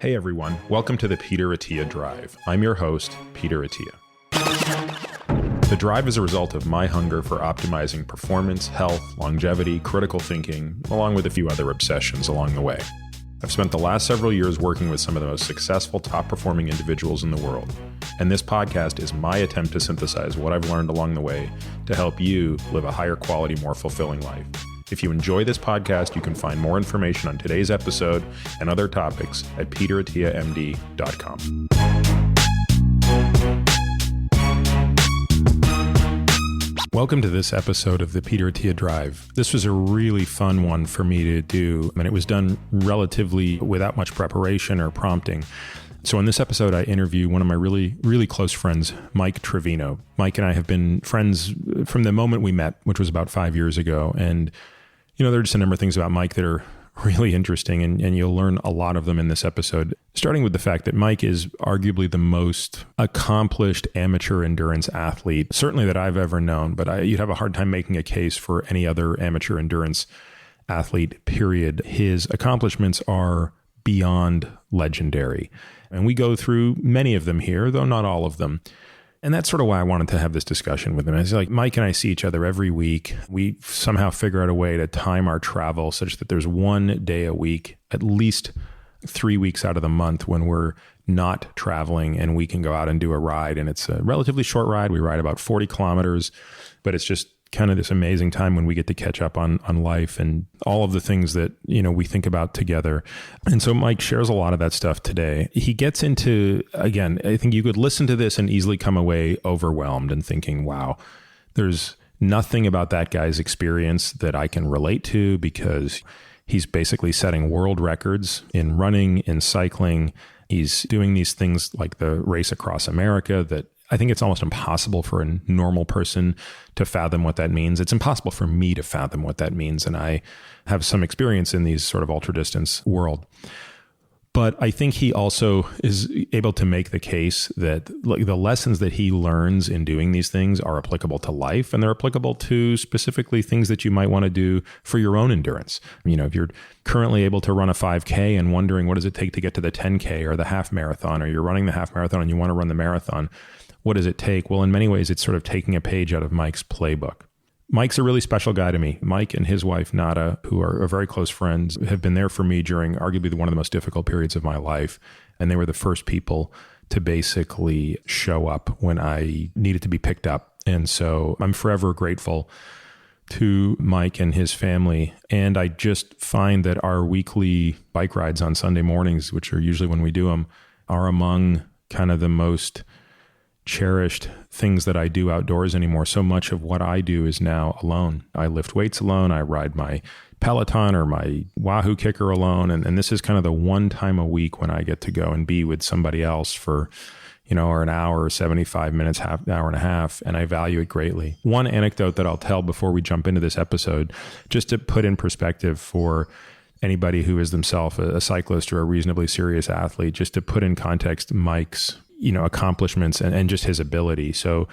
Hey everyone, welcome to the Peter Attia Drive. I'm your host, Peter Attia. The drive is a result of my hunger for optimizing performance, health, longevity, critical thinking, along with a few other obsessions along the way. I've spent the last several years working with some of the most successful, top-performing individuals in the world, and this podcast is my attempt to synthesize what I've learned along the way to help you live a higher quality, more fulfilling life. If you enjoy this podcast, you can find more information on today's episode and other topics at peterattiamd.com. Welcome to this episode of the Peter Attia Drive. This was a really fun one for me to do, and it was done relatively without much preparation or prompting. So in this episode, I interview one of my really close friends, Mike Trevino. Mike and I have been friends from the moment we met, which was about 5 years ago. And, you know, there are just a number of things about Mike that are really interesting, and you'll learn a lot of them in this episode, starting with the fact that Mike is arguably the most accomplished amateur endurance athlete, certainly that I've ever known, but you'd have a hard time making a case for any other amateur endurance athlete, period. His accomplishments are beyond legendary. And we go through many of them here, though not all of them. And that's sort of why I wanted to have this discussion with him. It's like Mike and I see each other every week. We somehow figure out a way to time our travel such that there's one day a week, at least 3 weeks out of the month, when we're not traveling and we can go out and do a ride. And it's a relatively short ride. We ride about 40 kilometers, but it's just kind of this amazing time when we get to catch up on life and all of the things that, you know, we think about together. And so Mike shares a lot of that stuff today. He gets into, again, I think you could listen to this and easily come away overwhelmed and thinking, wow, there's nothing about that guy's experience that I can relate to, because he's basically setting world records in running, in cycling. He's doing these things like the race across America that I think it's almost impossible for a normal person to fathom what that means. It's impossible for me to fathom what that means. And I have some experience in these sort of ultra distance world. But I think he also is able to make the case that the lessons that he learns in doing these things are applicable to life, and they're applicable to specifically things that you might want to do for your own endurance. You know, if you're currently able to run a 5K and wondering what does it take to get to the 10K or the half marathon, or you're running the half marathon and you want to run the marathon, what does it take? Well, in many ways, it's sort of taking a page out of Mike's playbook. Mike's a really special guy to me. Mike and his wife, Nada, who are very close friends, have been there for me during arguably one of the most difficult periods of my life. And they were the first people to basically show up when I needed to be picked up. And so I'm forever grateful to Mike and his family. And I just find that our weekly bike rides on Sunday mornings, which are usually when we do them, are among kind of the most cherished things that I do outdoors anymore. So much of what I do is now alone. I lift weights alone. I ride my Peloton or my Wahoo kicker alone. And this is kind of the one time a week when I get to go and be with somebody else for, you know, or an hour or 75 minutes, half hour and a half. And I value it greatly. One anecdote that I'll tell before we jump into this episode, just to put in perspective for anybody who is themselves a cyclist or a reasonably serious athlete, just to put in context Mike's, you know, accomplishments and just his ability. So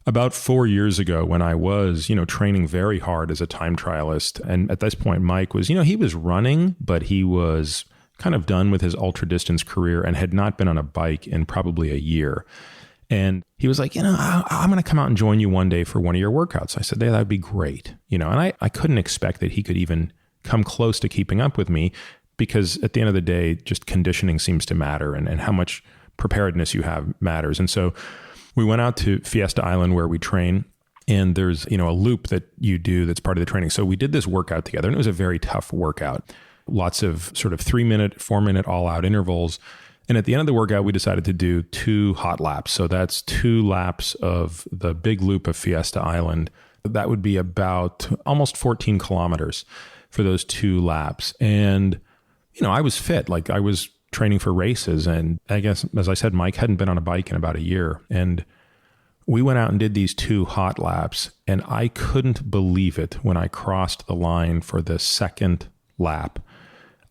about 4 years ago, when I was, you know, training very hard as a time trialist, and at this point, Mike was, you know, he was running, but he was kind of done with his ultra distance career and had not been on a bike in probably a year. And he was like, you know, I'm going to come out and join you one day for one of your workouts. I said, yeah, that'd be great. You know, and I couldn't expect that he could even come close to keeping up with me, because at the end of the day, just conditioning seems to matter, and how much preparedness you have matters. And so we went out to Fiesta Island where we train, and there's, you know, a loop that you do that's part of the training. So we did this workout together, and it was a very tough workout. Lots of sort of 3-minute, 4-minute all-out intervals. And at the end of the workout, we decided to do 2 hot laps. So that's 2 laps of the big loop of Fiesta Island. That would be about almost 14 kilometers for those 2 laps. And, you know, I was fit. Like, I was training for races. And I guess, as I said, Mike hadn't been on a bike in about a year. And we went out and did these 2 hot laps. And I couldn't believe it when I crossed the line for the second lap.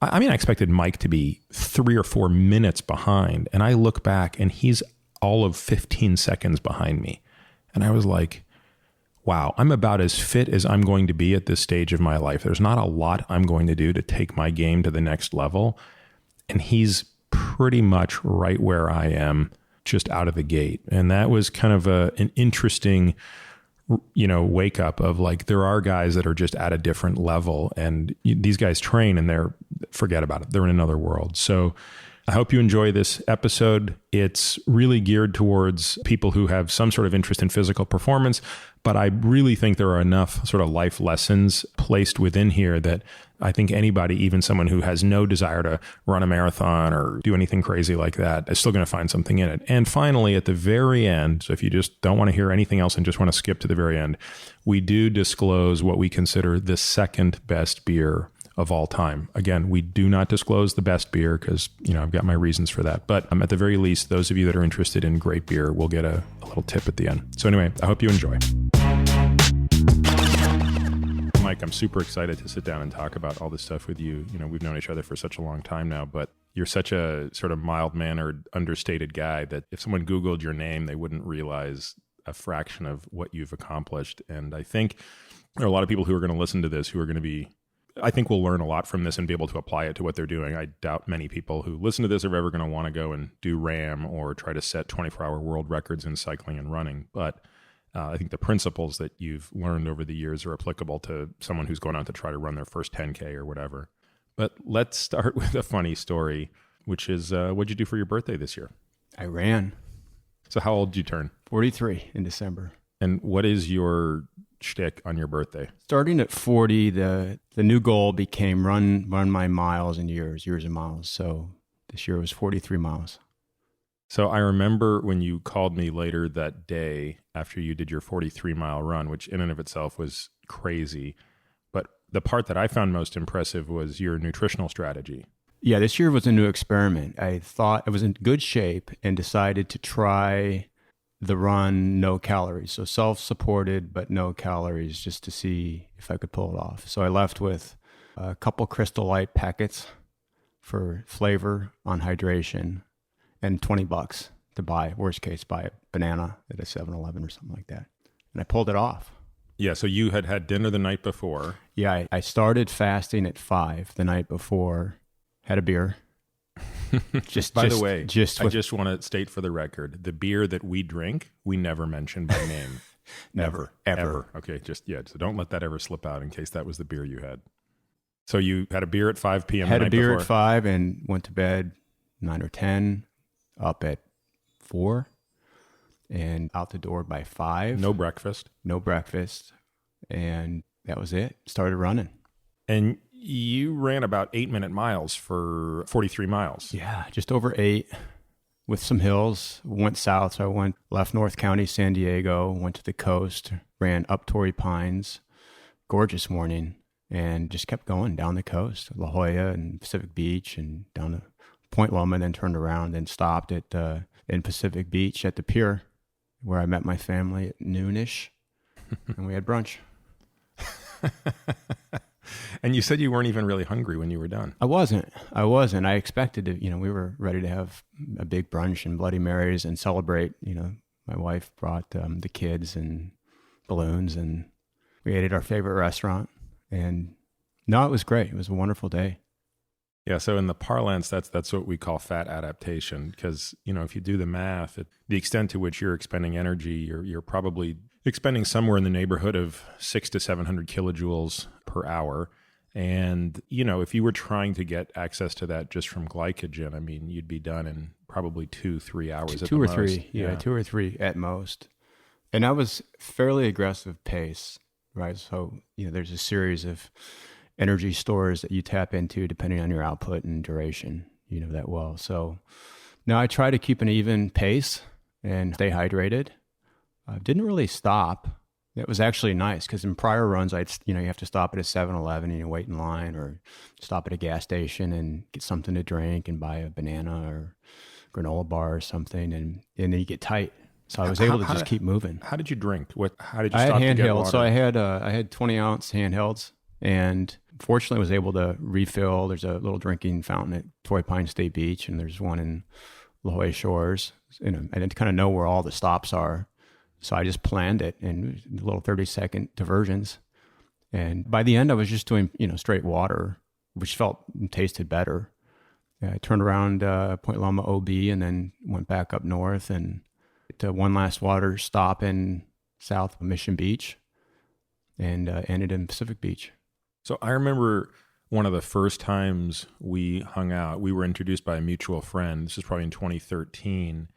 I mean, I expected Mike to be 3 or 4 minutes behind. And I look back and he's all of 15 seconds behind me. And I was like, wow, I'm about as fit as I'm going to be at this stage of my life. There's not a lot I'm going to do to take my game to the next level. And he's pretty much right where I am just out of the gate. And that was kind of an interesting, wake up of like, there are guys that are just at a different level, and these guys train and forget about it. They're in another world. So I hope you enjoy this episode. It's really geared towards people who have some sort of interest in physical performance, but I really think there are enough sort of life lessons placed within here that I think anybody, even someone who has no desire to run a marathon or do anything crazy like that, is still going to find something in it. And finally, at the very end, so if you just don't want to hear anything else and just want to skip to the very end, we do disclose what we consider the second best beer of all time. Again, we do not disclose the best beer because, I've got my reasons for that. But at the very least, those of you that are interested in great beer will get a little tip at the end. So anyway, I hope you enjoy. Mike, I'm super excited to sit down and talk about all this stuff with you. We've known each other for such a long time now, but you're such a sort of mild-mannered, understated guy that if someone Googled your name, they wouldn't realize a fraction of what you've accomplished. And I think there are a lot of people who are going to listen to this who are going to be, I think we'll learn a lot from this and be able to apply it to what they're doing. I doubt many people who listen to this are ever going to want to go and do RAAM or try to set 24-hour world records in cycling and running. But I think the principles that you've learned over the years are applicable to someone who's going out to try to run their first 10K or whatever. But let's start with a funny story, which is what'd you do for your birthday this year? I ran. So how old did you turn? 43 in December. And what is your shtick on your birthday? Starting at 40, the new goal became run my miles in years and miles. So this year was 43 miles. So I remember when you called me later that day after you did your 43-mile run, which in and of itself was crazy. But the part that I found most impressive was your nutritional strategy. Yeah, this year was a new experiment. I thought I was in good shape and decided to try the run no calories. So self-supported, but no calories, just to see if I could pull it off. So I left with a couple Crystal Light packets for flavor on hydration and $20 to buy, worst case, buy a banana at a 7-Eleven or something like that. And I pulled it off. Yeah, so you had dinner the night before. Yeah, I started fasting at 5 the night before, had a beer. By the way, I just want to state for the record, the beer that we drink, we never mention by name. Never, ever. Okay, so don't let that ever slip out in case that was the beer you had. So you had a beer at 5 p.m. Had a beer at 5 and went to bed 9 or 10, up at 4, and out the door by 5. No breakfast. And that was it. Started running. And you ran about 8-minute miles for 43 miles. Yeah, just over 8 with some hills. Went south, so I left North County, San Diego, went to the coast, ran up Torrey Pines. Gorgeous morning, and just kept going down the coast, La Jolla and Pacific Beach and down to Point Loma, then turned around and stopped at in Pacific Beach at the pier where I met my family at noonish, and we had brunch. And you said you weren't even really hungry when you were done. I wasn't. I expected to, we were ready to have a big brunch and Bloody Marys and celebrate. My wife brought the kids and balloons, and we ate at our favorite restaurant. And no, it was great. It was a wonderful day. Yeah, so in the parlance, that's what we call fat adaptation, because, if you do the math, the extent to which you're expending energy, you're probably expending somewhere in the neighborhood of 600 to 700 kilojoules per hour. And, if you were trying to get access to that just from glycogen, I mean, you'd be done in probably 2-3 hours at the most. 2 or 3, yeah, 2 or 3 at most. And I was fairly aggressive pace, right? So, there's a series of energy stores that you tap into depending on your output and duration, that well. So now I try to keep an even pace and stay hydrated. Didn't really stop. It was actually nice because in prior runs, you have to stop at a 7-Eleven and you wait in line, or stop at a gas station and get something to drink and buy a banana or granola bar or something, and then you get tight. So I was able to just keep moving. How did you drink? How did you I stop had to get handheld, water? so I had 20-ounce handhelds, and fortunately was able to refill. There's a little drinking fountain at Torrey Pines State Beach, and there's one in La Jolla Shores. I didn't kind of know where all the stops are, so I just planned it in little 30-second diversions. And by the end, I was just doing straight water, which felt and tasted better. Yeah, I turned around Point Loma OB and then went back up north and to one last water stop in South Mission Beach and ended in Pacific Beach. So I remember one of the first times we hung out, we were introduced by a mutual friend. This is probably in 2013.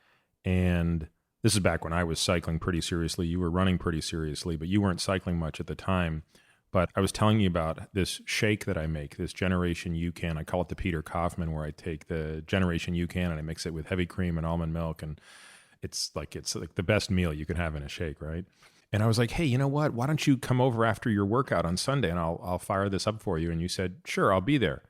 And this is back when I was cycling pretty seriously. You were running pretty seriously, but you weren't cycling much at the time. But I was telling you about this shake that I make, this Generation UCAN. I call it the Peter Kaufman, where I take the Generation UCAN and I mix it with heavy cream and almond milk. And it's like the best meal you can have in a shake, right? And I was like, hey, you know what? Why don't you come over after your workout on Sunday and I'll fire this up for you? And you said, sure, I'll be there.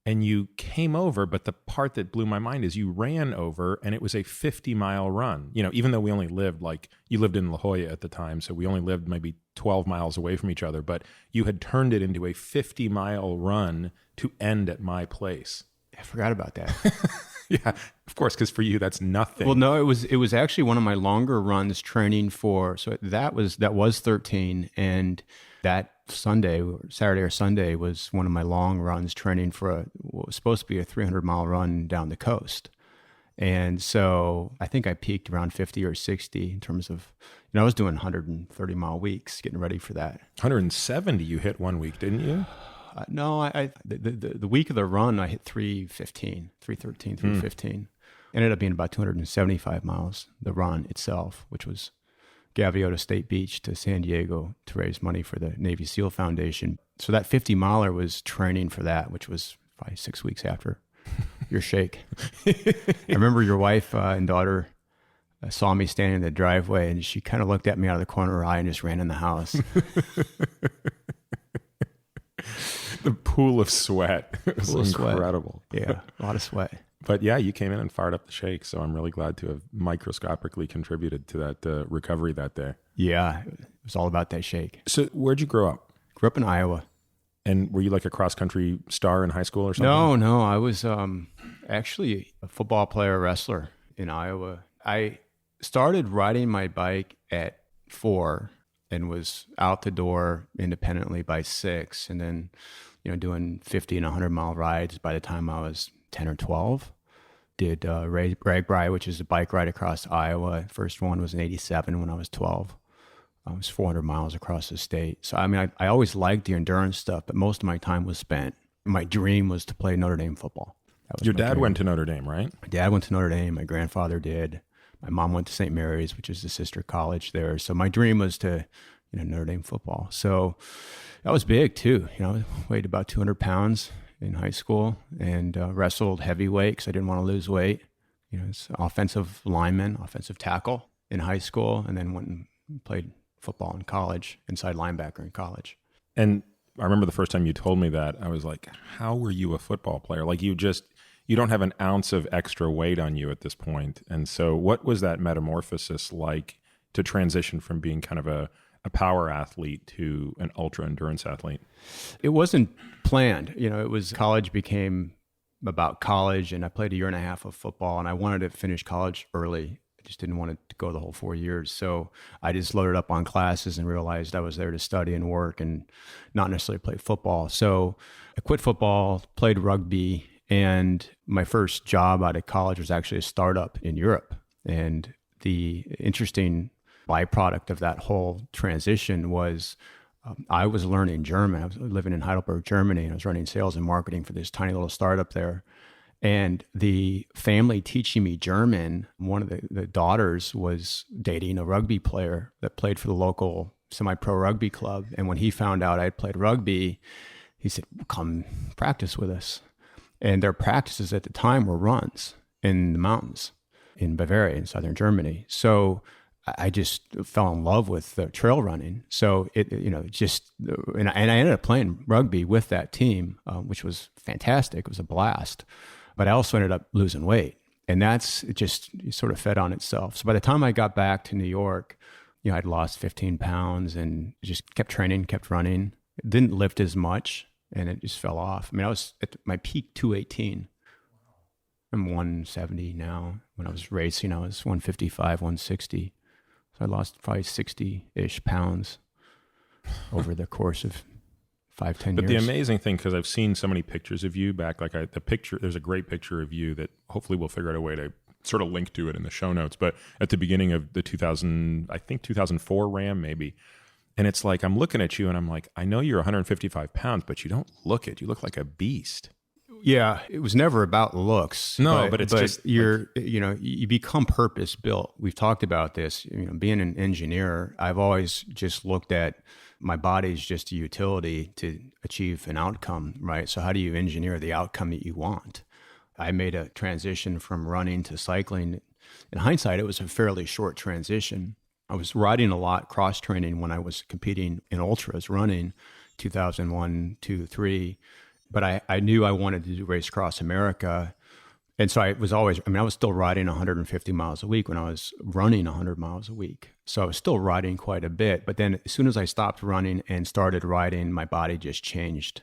And you came over, but the part that blew my mind is you ran over and it was a 50-mile run. You know, even though we only lived you lived in La Jolla at the time, so we only lived maybe 12 miles away from each other, but you had turned it into a 50-mile run to end at my place. I forgot about that. Yeah, of course, because for you, that's nothing. Well, no, it was actually one of my longer runs training for, so that was 13, and that Saturday or Sunday was one of my long runs training for what was supposed to be a 300-mile run down the coast. And so I think I peaked around 50 or 60 in terms of, I was doing 130-mile weeks getting ready for that. 170 you hit one week, didn't you? No, the week of the run, I hit 313. Ended up being about 275 miles, the run itself, which was Gaviota State Beach to San Diego to raise money for the Navy SEAL Foundation. So that 50-miler was training for that, which was 5-6 weeks after your shake. I remember your wife and daughter saw me standing in the driveway, and she kind of looked at me out of the corner of her eye and just ran in the house. The pool of sweat. It was incredible. Yeah, a lot of sweat. But yeah, you came in and fired up the shake, so I'm really glad to have microscopically contributed to that recovery that day. Yeah, it was all about that shake. So where'd you grow up? Grew up in Iowa. And were you like a cross-country star in high school or something? No, I was actually a football player, wrestler in Iowa. I started riding my bike at 4 and was out the door independently by 6, and then doing 50 and 100-mile rides by the time I was 10 or 12. Did RAGBRAI, which is a bike ride across Iowa. First one was in 87 when I was 12. It was 400 miles across the state. So, I always liked the endurance stuff, but most of my time was spent. My dream was to play Notre Dame football. Your dad went to Notre Dame, right? My dad went to Notre Dame. My grandfather did. My mom went to St. Mary's, which is the sister college there. So my dream was to, Notre Dame football. So that was big too. I weighed about 200 pounds in high school and wrestled heavyweight because I didn't want to lose weight. It's offensive lineman, offensive tackle in high school, and then went and played football in college, inside linebacker in college. And I remember the first time you told me that, I was like, how were you a football player? Like you don't have an ounce of extra weight on you at this point. And so what was that metamorphosis like to transition from being kind of a power athlete to an ultra endurance athlete? It wasn't planned. It was college became about college, and I played a year and a half of football, and I wanted to finish college early. I just didn't want to go the whole 4 years. So I just loaded up on classes and realized I was there to study and work and not necessarily play football. So I quit football, played rugby, and my first job out of college was actually a startup in Europe. And the interesting byproduct of that whole transition was I was learning German. I was living in Heidelberg, Germany, and I was running sales and marketing for this tiny little startup there. And the family teaching me German, one of the daughters was dating a rugby player that played for the local semi-pro rugby club. And when he found out I had played rugby, he said, come practice with us. And their practices at the time were runs in the mountains in Bavaria, in southern Germany. So I just fell in love with the trail running. So and I ended up playing rugby with that team, which was fantastic. It was a blast. But I also ended up losing weight, and it just sort of fed on itself. So by the time I got back to New York, I'd lost 15 pounds and just kept training, kept running. Didn't lift as much, and it just fell off. I was at my peak 218. I'm 170 now. When I was racing, I was 155, 160. So I lost probably 60-ish pounds over the course of 5-10 But years. the amazing thing, because I've seen so many pictures of you back, like the picture, there's a great picture of you that hopefully we'll figure out a way to sort of link to it in the show notes. But at the beginning of the 2004 RAAM maybe. And it's like, I'm looking at you and I'm like, I know you're 155 pounds, but you don't look it. You look like a beast. Yeah, it was never about looks. No, but it's just you become purpose built. We've talked about this. Being an engineer, I've always just looked at my body's just a utility to achieve an outcome, right? So how do you engineer the outcome that you want? I made a transition from running to cycling. In hindsight, it was a fairly short transition. I was riding a lot, cross training when I was competing in ultras, running 2001, 2, 3. But I knew I wanted to do Race Across America. And so I was still riding 150 miles a week when I was running 100 miles a week. So I was still riding quite a bit. But then as soon as I stopped running and started riding, my body just changed.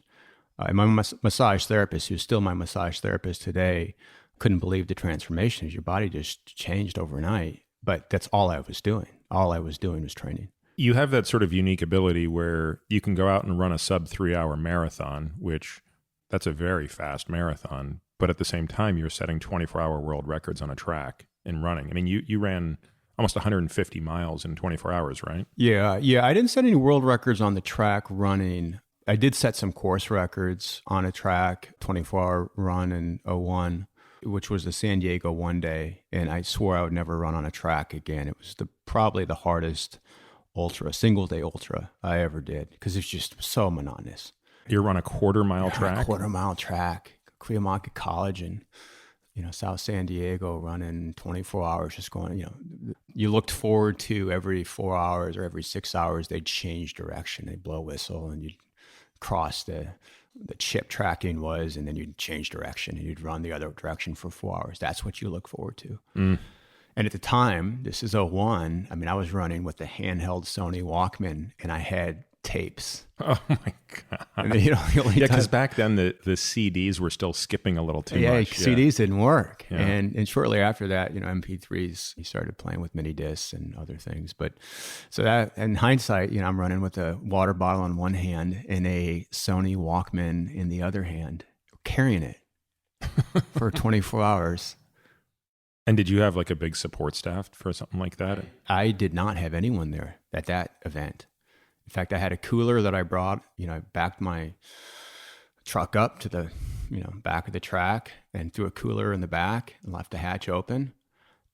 My massage therapist, who's still my massage therapist today, couldn't believe the transformation. Your body just changed overnight. But that's all I was doing. All I was doing was training. You have that sort of unique ability where you can go out and run a sub 3-hour marathon, which that's a very fast marathon. But at the same time, you're setting 24-hour world records on a track in running. I mean, you ran almost 150 miles in 24 hours, right? Yeah. I didn't set any world records on the track running. I did set some course records on a track, 24-hour run in 01, which was the San Diego one day. And I swore I would never run on a track again. It was probably the hardest single day ultra I ever did because it's just so monotonous. You run a quarter-mile track? A quarter-mile track. Cuyamaca College in, South San Diego, running 24 hours, just going, you looked forward to every 4 hours or every 6 hours, they'd change direction. They'd blow a whistle and you'd cross the chip tracking was, and then you'd change direction and you'd run the other direction for 4 hours. That's what you look forward to. And at the time, this is 01, I was running with the handheld Sony Walkman and I had tapes. Oh my God. And then, because back then the CDs were still skipping a little too much. CDs didn't work. Yeah. And shortly after that, MP3s, you started playing with mini discs and other things. But so that, in hindsight, I'm running with a water bottle in one hand and a Sony Walkman in the other hand, carrying it for 24 hours. And did you have like a big support staff for something like that? I did not have anyone there at that event. In fact, I had a cooler that I brought. I backed my truck up to the, back of the track and threw a cooler in the back and left the hatch open.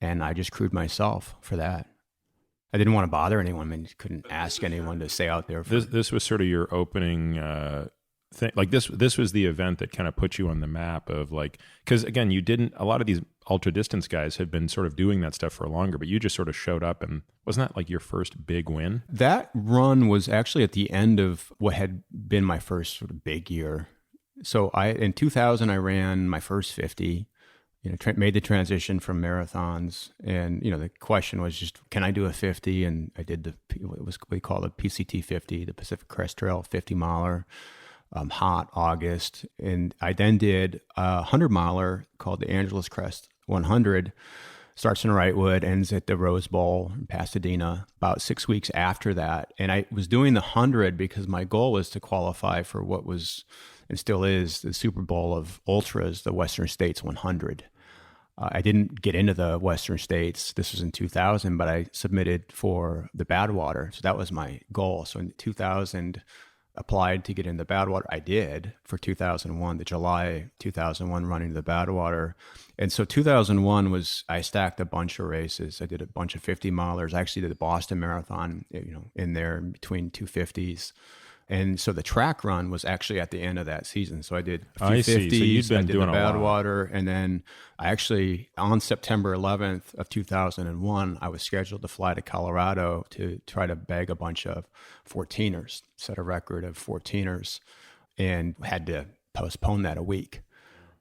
And I just crewed myself for that. I didn't want to bother anyone. I couldn't ask anyone to stay out there. This was sort of your opening thing. Like this was the event that kind of put you on the map of like, because again, a lot of these ultra distance guys have been sort of doing that stuff for longer, but you just sort of showed up, and wasn't that like your first big win? That run was actually at the end of what had been my first sort of big year. So in 2000, I ran my first 50, made the transition from marathons. And, the question was just, can I do a 50? And I did what we call the PCT 50, the Pacific Crest Trail 50 miler. Hot August. And I then did a 100-miler called the Angeles Crest 100. Starts in Wrightwood, ends at the Rose Bowl in Pasadena about 6 weeks after that. And I was doing the 100 because my goal was to qualify for what was, and still is, the Super Bowl of Ultras, the Western States 100. I didn't get into the Western States. This was in 2000, but I submitted for the Badwater. So that was my goal. So in 2000, applied to get in the Badwater. I did for 2001, the July 2001 running to the Badwater. And so 2001 was, I stacked a bunch of races. I did a bunch of 50 milers. I actually did the Boston Marathon, in there between 250s. And so the track run was actually at the end of that season. So I did a few 50s, so I did the Badwater, and then I actually, on September 11th of 2001, I was scheduled to fly to Colorado to try to bag a bunch of 14ers, set a record of 14ers, and had to postpone that a week.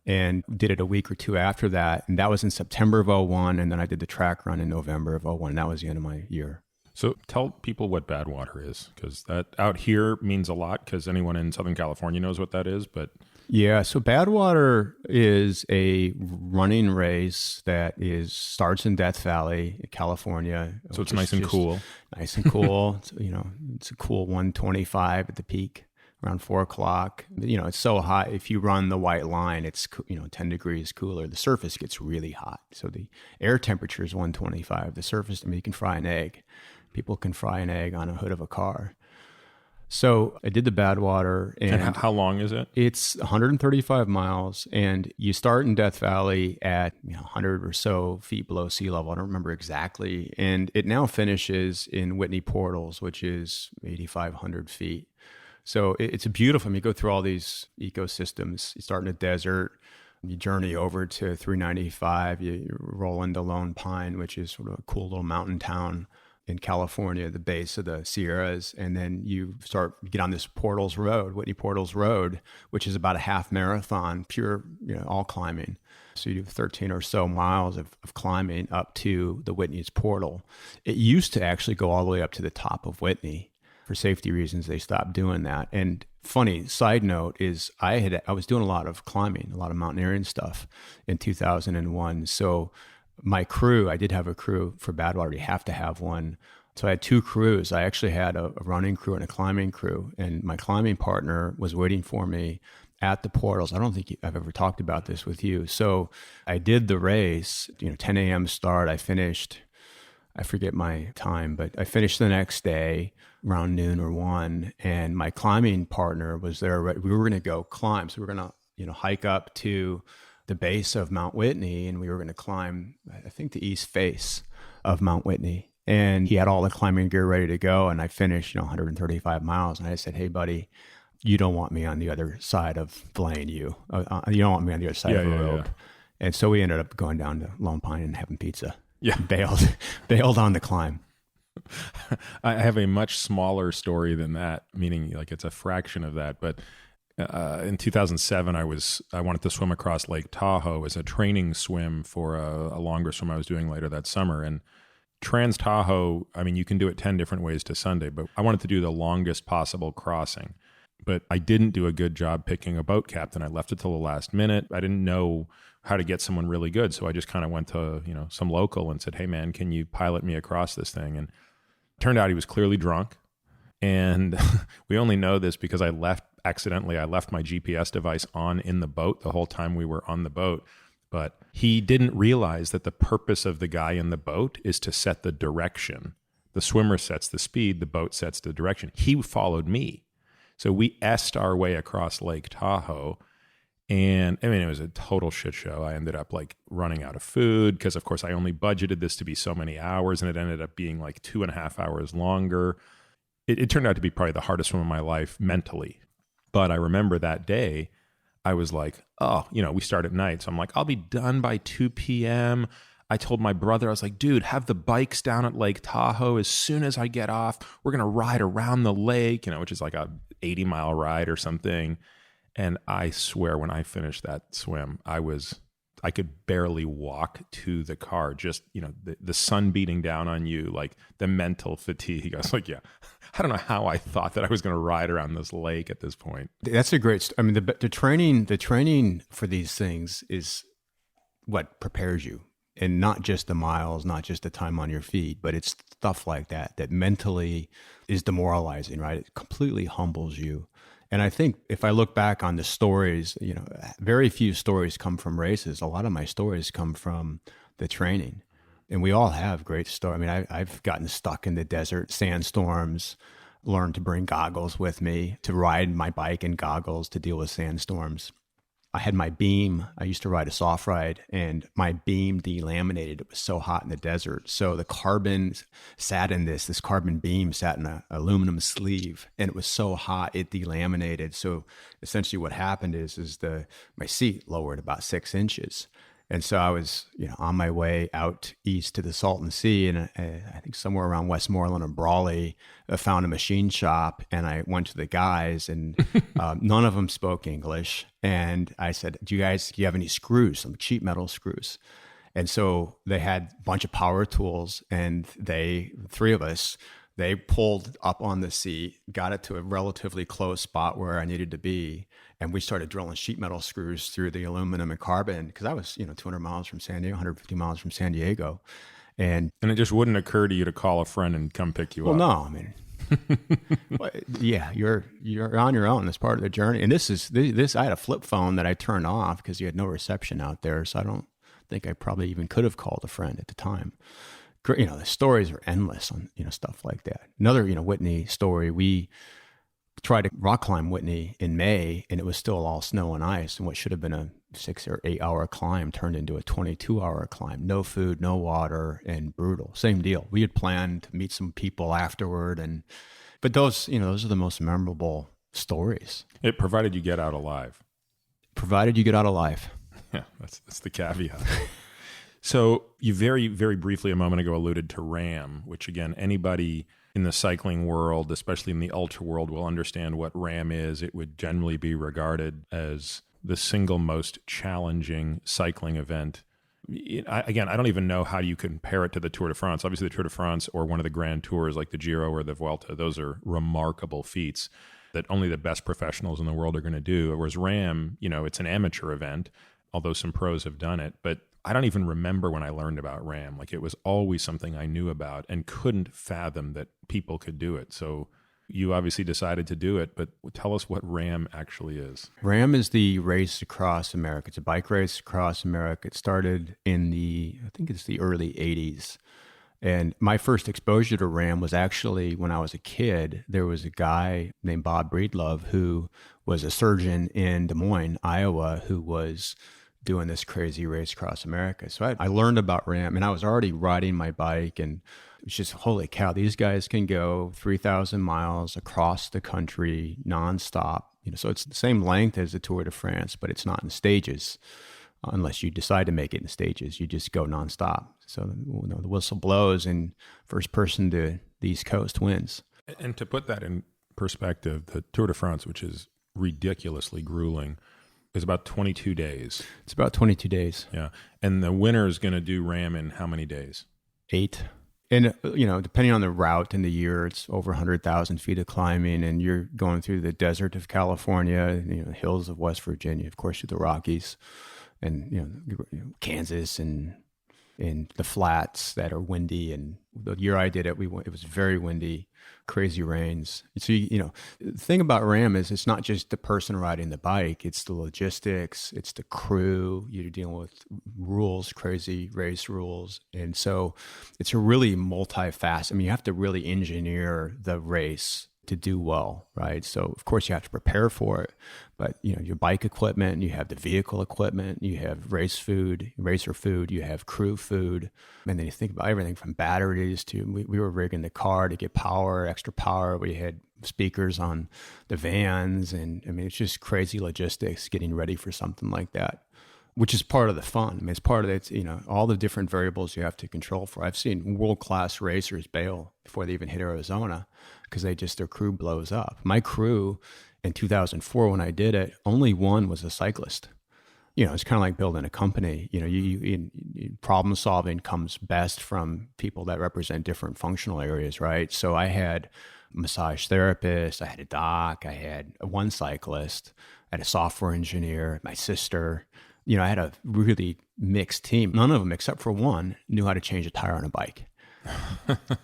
And did it a week or two after that. And that was in September of 01, and then I did the track run in November of 01. That was the end of my year. So tell people what Badwater is, because that out here means a lot, because anyone in Southern California knows what that is. But yeah, so Badwater is a running race that starts in Death Valley, California. So it's nice and cool. Nice and cool. It's a cool 125 at the peak, around 4 o'clock. It's so hot. If you run the white line, it's 10 degrees cooler. The surface gets really hot. So the air temperature is 125. The surface, you can fry an egg. People can fry an egg on a hood of a car. So I did the Badwater. And how long is it? It's 135 miles, and you start in Death Valley at 100 or so feet below sea level. I don't remember exactly. And it now finishes in Whitney Portals, which is 8,500 feet. So it's a beautiful, you go through all these ecosystems. You start in a desert, you journey over to 395, you roll into Lone Pine, which is sort of a cool little mountain town in California, the base of the Sierras. And then you get on this Portals Road, Whitney Portals Road, which is about a half marathon, pure, all climbing. So you do 13 or so miles of climbing up to the Whitney's portal. It used to actually go all the way up to the top of Whitney. For safety reasons, they stopped doing that. And funny side note is I was doing a lot of climbing, a lot of mountaineering stuff in 2001. So my crew, I did have a crew for Badwater. You have to have one. So I had two crews. I actually had a running crew and a climbing crew. And my climbing partner was waiting for me at the portals. I don't think I've ever talked about this with you. So I did the race, 10 a.m. start. I finished, I forget my time, but I finished the next day around noon or 1. And my climbing partner was there. We were going to go climb. So we were going to, hike up to the base of Mount Whitney, and we were going to climb, I think, the east face of Mount Whitney. And he had all the climbing gear ready to go. And I finished, 135 miles. And I said, "Hey, buddy, you don't want me on the other side of flaying you. You don't want me on the other side of the rope." Yeah. And so we ended up going down to Lone Pine and having pizza. Yeah. Bailed on the climb. I have a much smaller story than that, meaning like it's a fraction of that. But in 2007, I wanted to swim across Lake Tahoe as a training swim for a longer swim I was doing later that summer. And Trans Tahoe, you can do it 10 different ways to Sunday, but I wanted to do the longest possible crossing. But I didn't do a good job picking a boat captain. I left it till the last minute. I didn't know how to get someone really good. So I just kind of went to, some local and said, "Hey man, can you pilot me across this thing?" And it turned out he was clearly drunk. And we only know this because I left my GPS device on in the boat the whole time we were on the boat. But he didn't realize that the purpose of the guy in the boat is to set the direction. The swimmer sets the speed, the boat sets the direction. He followed me. So we S-ed our way across Lake Tahoe. And it was a total shit show. I ended up running out of food because, of course, I only budgeted this to be so many hours, and it ended up being 2.5 hours longer. It turned out to be probably the hardest swim of my life mentally. But I remember that day, I was like, we start at night. So I'm like, I'll be done by 2 p.m. I told my brother, I was like, "Dude, have the bikes down at Lake Tahoe. As soon as I get off, we're going to ride around the lake," which is like a 80-mile ride or something. And I swear when I finished that swim, I could barely walk to the car. Just, the sun beating down on you, the mental fatigue. I was like, I don't know how I thought that I was going to ride around this lake at this point. That's a great, the training for these things is what prepares you. And not just the miles, not just the time on your feet, but it's stuff like that mentally is demoralizing, right? It completely humbles you. And I think if I look back on the stories, very few stories come from races. A lot of my stories come from the training. And we all have great stories. I've gotten stuck in the desert, sandstorms, learned to bring goggles with me, to ride my bike in goggles to deal with sandstorms. I had my beam. I used to ride a soft ride, and my beam delaminated. It was so hot in the desert. So the carbon sat in this carbon beam sat in an aluminum sleeve, and it was so hot, it delaminated. So essentially what happened is my seat lowered about 6 inches. And so I was, on my way out east to the Salton Sea, and I think somewhere around Westmoreland or Brawley, I found a machine shop, and I went to the guys, and none of them spoke English. And I said, do you have any screws, some cheap metal screws? And so they had a bunch of power tools, and three of us, they pulled up on the seat, got it to a relatively close spot where I needed to be, and we started drilling sheet metal screws through the aluminum and carbon, because I was, 200 miles from San Diego, 150 miles from San Diego. And it just wouldn't occur to you to call a friend and come pick you up. Well, no, Well, yeah, you're on your own as part of the journey. And this. I had a flip phone that I turned off because you had no reception out there. So I don't think I probably even could have called a friend at the time. The stories are endless on stuff like that. Another Whitney story. We tried to rock climb Whitney in May, and it was still all snow and ice. And what should have been a 6 or 8 hour climb turned into a 22-hour climb. No food, no water, and brutal. Same deal. We had planned to meet some people afterward, but those are the most memorable stories. It provided you get out alive. Provided you get out alive. Yeah, that's the caveat. So you very, very briefly a moment ago alluded to RAAM, which again, anybody in the cycling world, especially in the ultra world, will understand what RAAM is. It would generally be regarded as the single most challenging cycling event. I don't even know how you compare it to the Tour de France. Obviously, the Tour de France or one of the Grand Tours like the Giro or the Vuelta, those are remarkable feats that only the best professionals in the world are going to do. Whereas RAAM, it's an amateur event, although some pros have done it. But I don't even remember when I learned about RAAM. Like, it was always something I knew about and couldn't fathom that people could do it. So you obviously decided to do it, but tell us what RAAM actually is. RAAM is the race across America. It's a bike race across America. It started in I think it's the early 80s. And my first exposure to RAAM was actually when I was a kid. There was a guy named Bob Breedlove who was a surgeon in Des Moines, Iowa, who was doing this crazy race across America. So I learned about RAAM, and I was already riding my bike, and it was just, holy cow, these guys can go 3,000 miles across the country nonstop. So it's the same length as the Tour de France, but it's not in stages. Unless you decide to make it in stages, you just go nonstop. So the whistle blows, and first person to the East Coast wins. And to put that in perspective, the Tour de France, which is ridiculously grueling, is about 22 days. It's about 22 days. Yeah. And the winner is going to do RAAM in how many days? 8. And, depending on the route and the year, it's over 100,000 feet of climbing, and you're going through the desert of California, the hills of West Virginia, of course, through the Rockies, and, Kansas and the flats that are windy. And the year I did it, it was very windy, crazy rains. So, the thing about RAAM is it's not just the person riding the bike, it's the logistics, it's the crew. You're dealing with rules, crazy race rules. And so it's a really multifaceted. I mean, you have to really engineer the race to do well, right? So of course you have to prepare for it, but your bike equipment, you have the vehicle equipment, you have racer food, you have crew food, and then you think about everything from batteries to we were rigging the car to get power, extra power. We had speakers on the vans, and I mean it's just crazy logistics getting ready for something like that, which is part of the fun. I mean, it's part of it, all the different variables you have to control for. I've seen world-class racers bail before they even hit Arizona because their crew blows up. My crew in 2004, when I did it, only one was a cyclist. It's kind of like building a company. Problem solving comes best from people that represent different functional areas, right? So I had a massage therapist, I had a doc, I had one cyclist, I had a software engineer, my sister. I had a really mixed team. None of them, except for one, knew how to change a tire on a bike.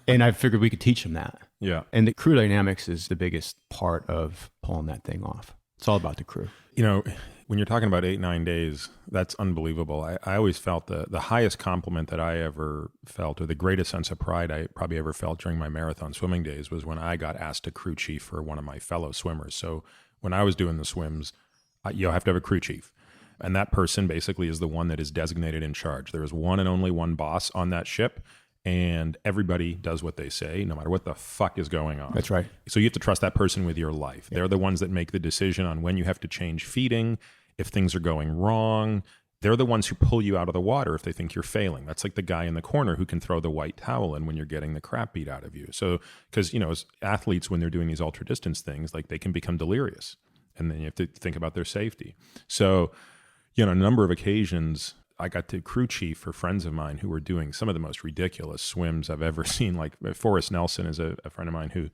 And I figured we could teach them that. Yeah. And the crew dynamics is the biggest part of pulling that thing off. It's all about the crew. When you're talking about 8-9 days, that's unbelievable. I always felt the highest compliment that I ever felt, or the greatest sense of pride I probably ever felt during my marathon swimming days, was when I got asked to crew chief for one of my fellow swimmers. So when I was doing the swims, you have to have a crew chief. And that person basically is the one that is designated in charge. There is one and only one boss on that ship, and everybody does what they say, no matter what the fuck is going on. That's right. So you have to trust that person with your life. Yeah. They're the ones that make the decision on when you have to change feeding, if things are going wrong. They're the ones who pull you out of the water if they think you're failing. That's like the guy in the corner who can throw the white towel in when you're getting the crap beat out of you. So, because, as athletes, when they're doing these ultra distance things, like, they can become delirious, and then you have to think about their safety. So, on a number of occasions, I got to crew chief for friends of mine who were doing some of the most ridiculous swims I've ever seen. Like Forrest Nelson is a friend of mine who,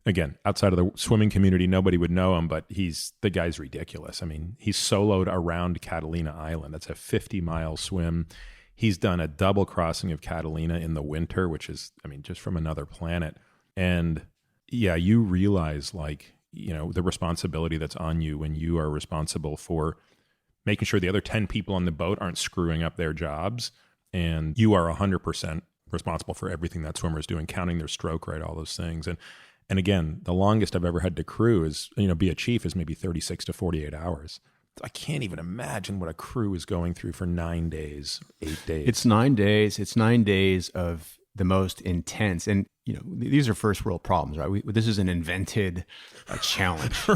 again, outside of the swimming community, nobody would know him, but the guy's ridiculous. I mean, he's soloed around Catalina Island. That's a 50-mile swim. He's done a double crossing of Catalina in the winter, which is, just from another planet. And yeah, you realize like, the responsibility that's on you when you are responsible for making sure the other 10 people on the boat aren't screwing up their jobs. And you are 100% responsible for everything that swimmer's doing, counting their stroke rate, all those things. And again, the longest I've ever had to crew is, be a chief is maybe 36 to 48 hours. I can't even imagine what a crew is going through for 9 days, 8 days. It's 9 days. It's 9 days of the most intense. And, these are first world problems, right? This is an invented challenge,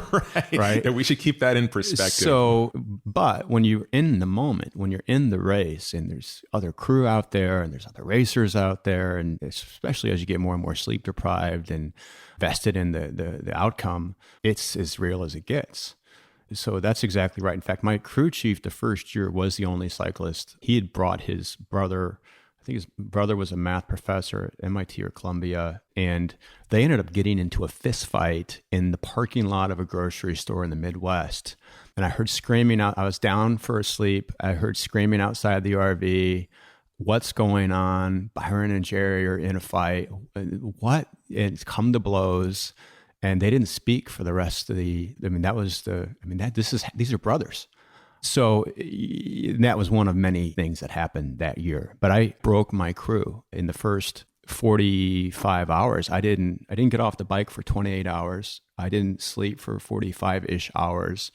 right? Yeah, we should keep that in perspective. So, but when you're in the moment, when you're in the race and there's other crew out there and there's other racers out there, and especially as you get more and more sleep deprived and vested in the outcome, it's as real as it gets. So that's exactly right. In fact, my crew chief the first year was the only cyclist. He had brought his brother. I think his brother was a math professor at MIT or Columbia, and they ended up getting into a fist fight in the parking lot of a grocery store in the Midwest. And I heard screaming out. I was down for a sleep. I heard screaming outside the RV. What's going on? Byron and Jerry are in a fight. What? And it's come to blows. And they didn't speak for the rest of these are brothers. So that was one of many things that happened that year. But I broke my crew in the first 45 hours. I didn't get off the bike for 28 hours. I didn't sleep for 45-ish hours.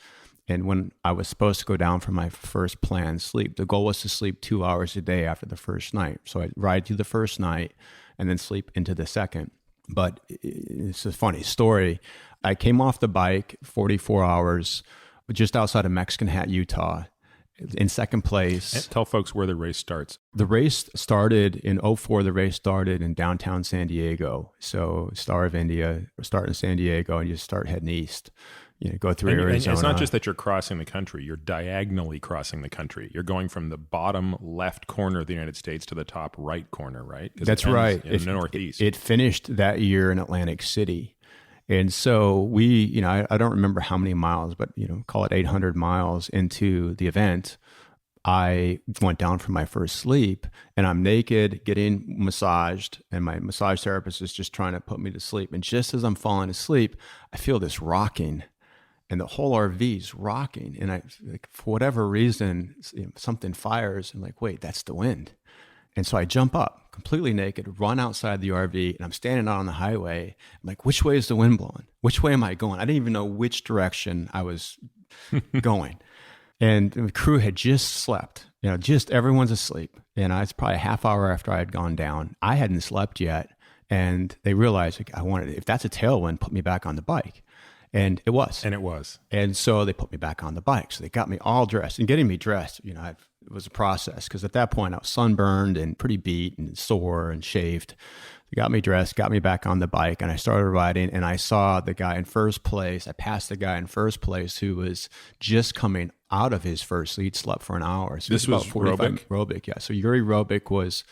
And when I was supposed to go down for my first planned sleep, the goal was to sleep 2 hours a day after the first night. So I'd ride through the first night and then sleep into the second. But it's a funny story. I came off the bike 44 hours just outside of Mexican Hat, Utah, in second place. And tell folks where the race starts. The race started in 2004. The race started in downtown San Diego. So Star of India, start in San Diego, and you start heading east. Go through Arizona. And it's not just that you're crossing the country. You're diagonally crossing the country. You're going from the bottom left corner of the United States to the top right corner, right? That's right. In the Northeast. It finished that year in Atlantic City. And so we, I don't remember how many miles, but, call it 800 miles into the event, I went down for my first sleep, and I'm naked, getting massaged, and my massage therapist is just trying to put me to sleep. And just as I'm falling asleep, I feel this rocking, and the whole RV is rocking. And for whatever reason, something fires, and wait, that's the wind. And so I jump up, completely naked, run outside the RV, and I'm standing out on the highway. I'm like, which way is the wind blowing? Which way am I going? I didn't even know which direction I was going. And the crew had just slept, just everyone's asleep. And it's probably a half hour after I had gone down. I hadn't slept yet. And they realized if that's a tailwind, put me back on the bike. And it was. And so they put me back on the bike. So they got me all dressed, and getting me dressed, it was a process, because at that point I was sunburned and pretty beat and sore and shaved. They got me dressed, got me back on the bike, and I started riding, and I saw the guy in first place. I passed the guy in first place who was just coming out of his first sleep. He'd slept for an hour. So this was Robic, yeah. So Yuri Robic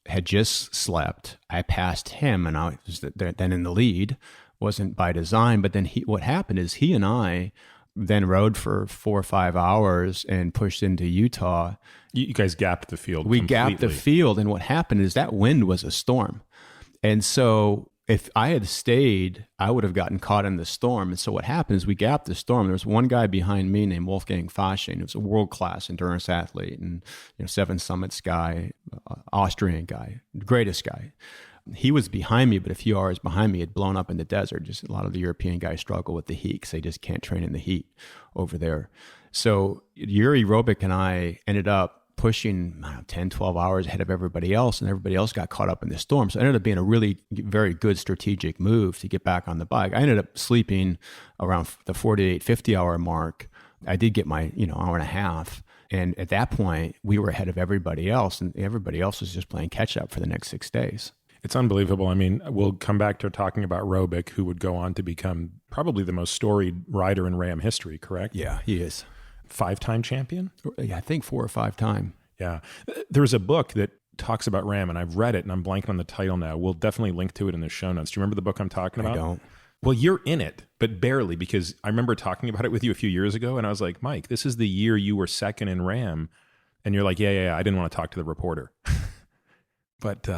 had just slept. I passed him, and I was then in the lead. Wasn't by design, but then what happened is he and I then rode for 4 or 5 hours and pushed into Utah. You guys gapped the field. We gapped the field, and what happened is that wind was a storm. And so if I had stayed, I would have gotten caught in the storm. And so what happened is we gapped the storm. There was one guy behind me named Wolfgang Fasching. He was a world-class endurance athlete and Seven Summits guy, Austrian guy, greatest guy. He was behind me, but a few hours behind me, had blown up in the desert. Just a lot of the European guys struggle with the heat because they just can't train in the heat over there. So Yuri Robic and I ended up pushing 10, 12 hours ahead of everybody else, and everybody else got caught up in the storm. So it ended up being a really very good strategic move to get back on the bike. I ended up sleeping around the 48, 50 hour mark. I did get my hour and a half. And at that point, we were ahead of everybody else, and everybody else was just playing catch up for the next 6 days. It's unbelievable. I mean, we'll come back to talking about Robic, who would go on to become probably the most storied rider in RAAM history, correct? Yeah, he is. 5-time champion? Yeah, I think 4 or 5 time. Yeah. There's a book that talks about RAAM, and I've read it, and I'm blanking on the title now. We'll definitely link to it in the show notes. Do you remember the book I'm talking about? I don't. Well, you're in it, but barely, because I remember talking about it with you a few years ago, and I was like, Mike, this is the year you were second in RAAM. And you're like, yeah, I didn't want to talk to the reporter. But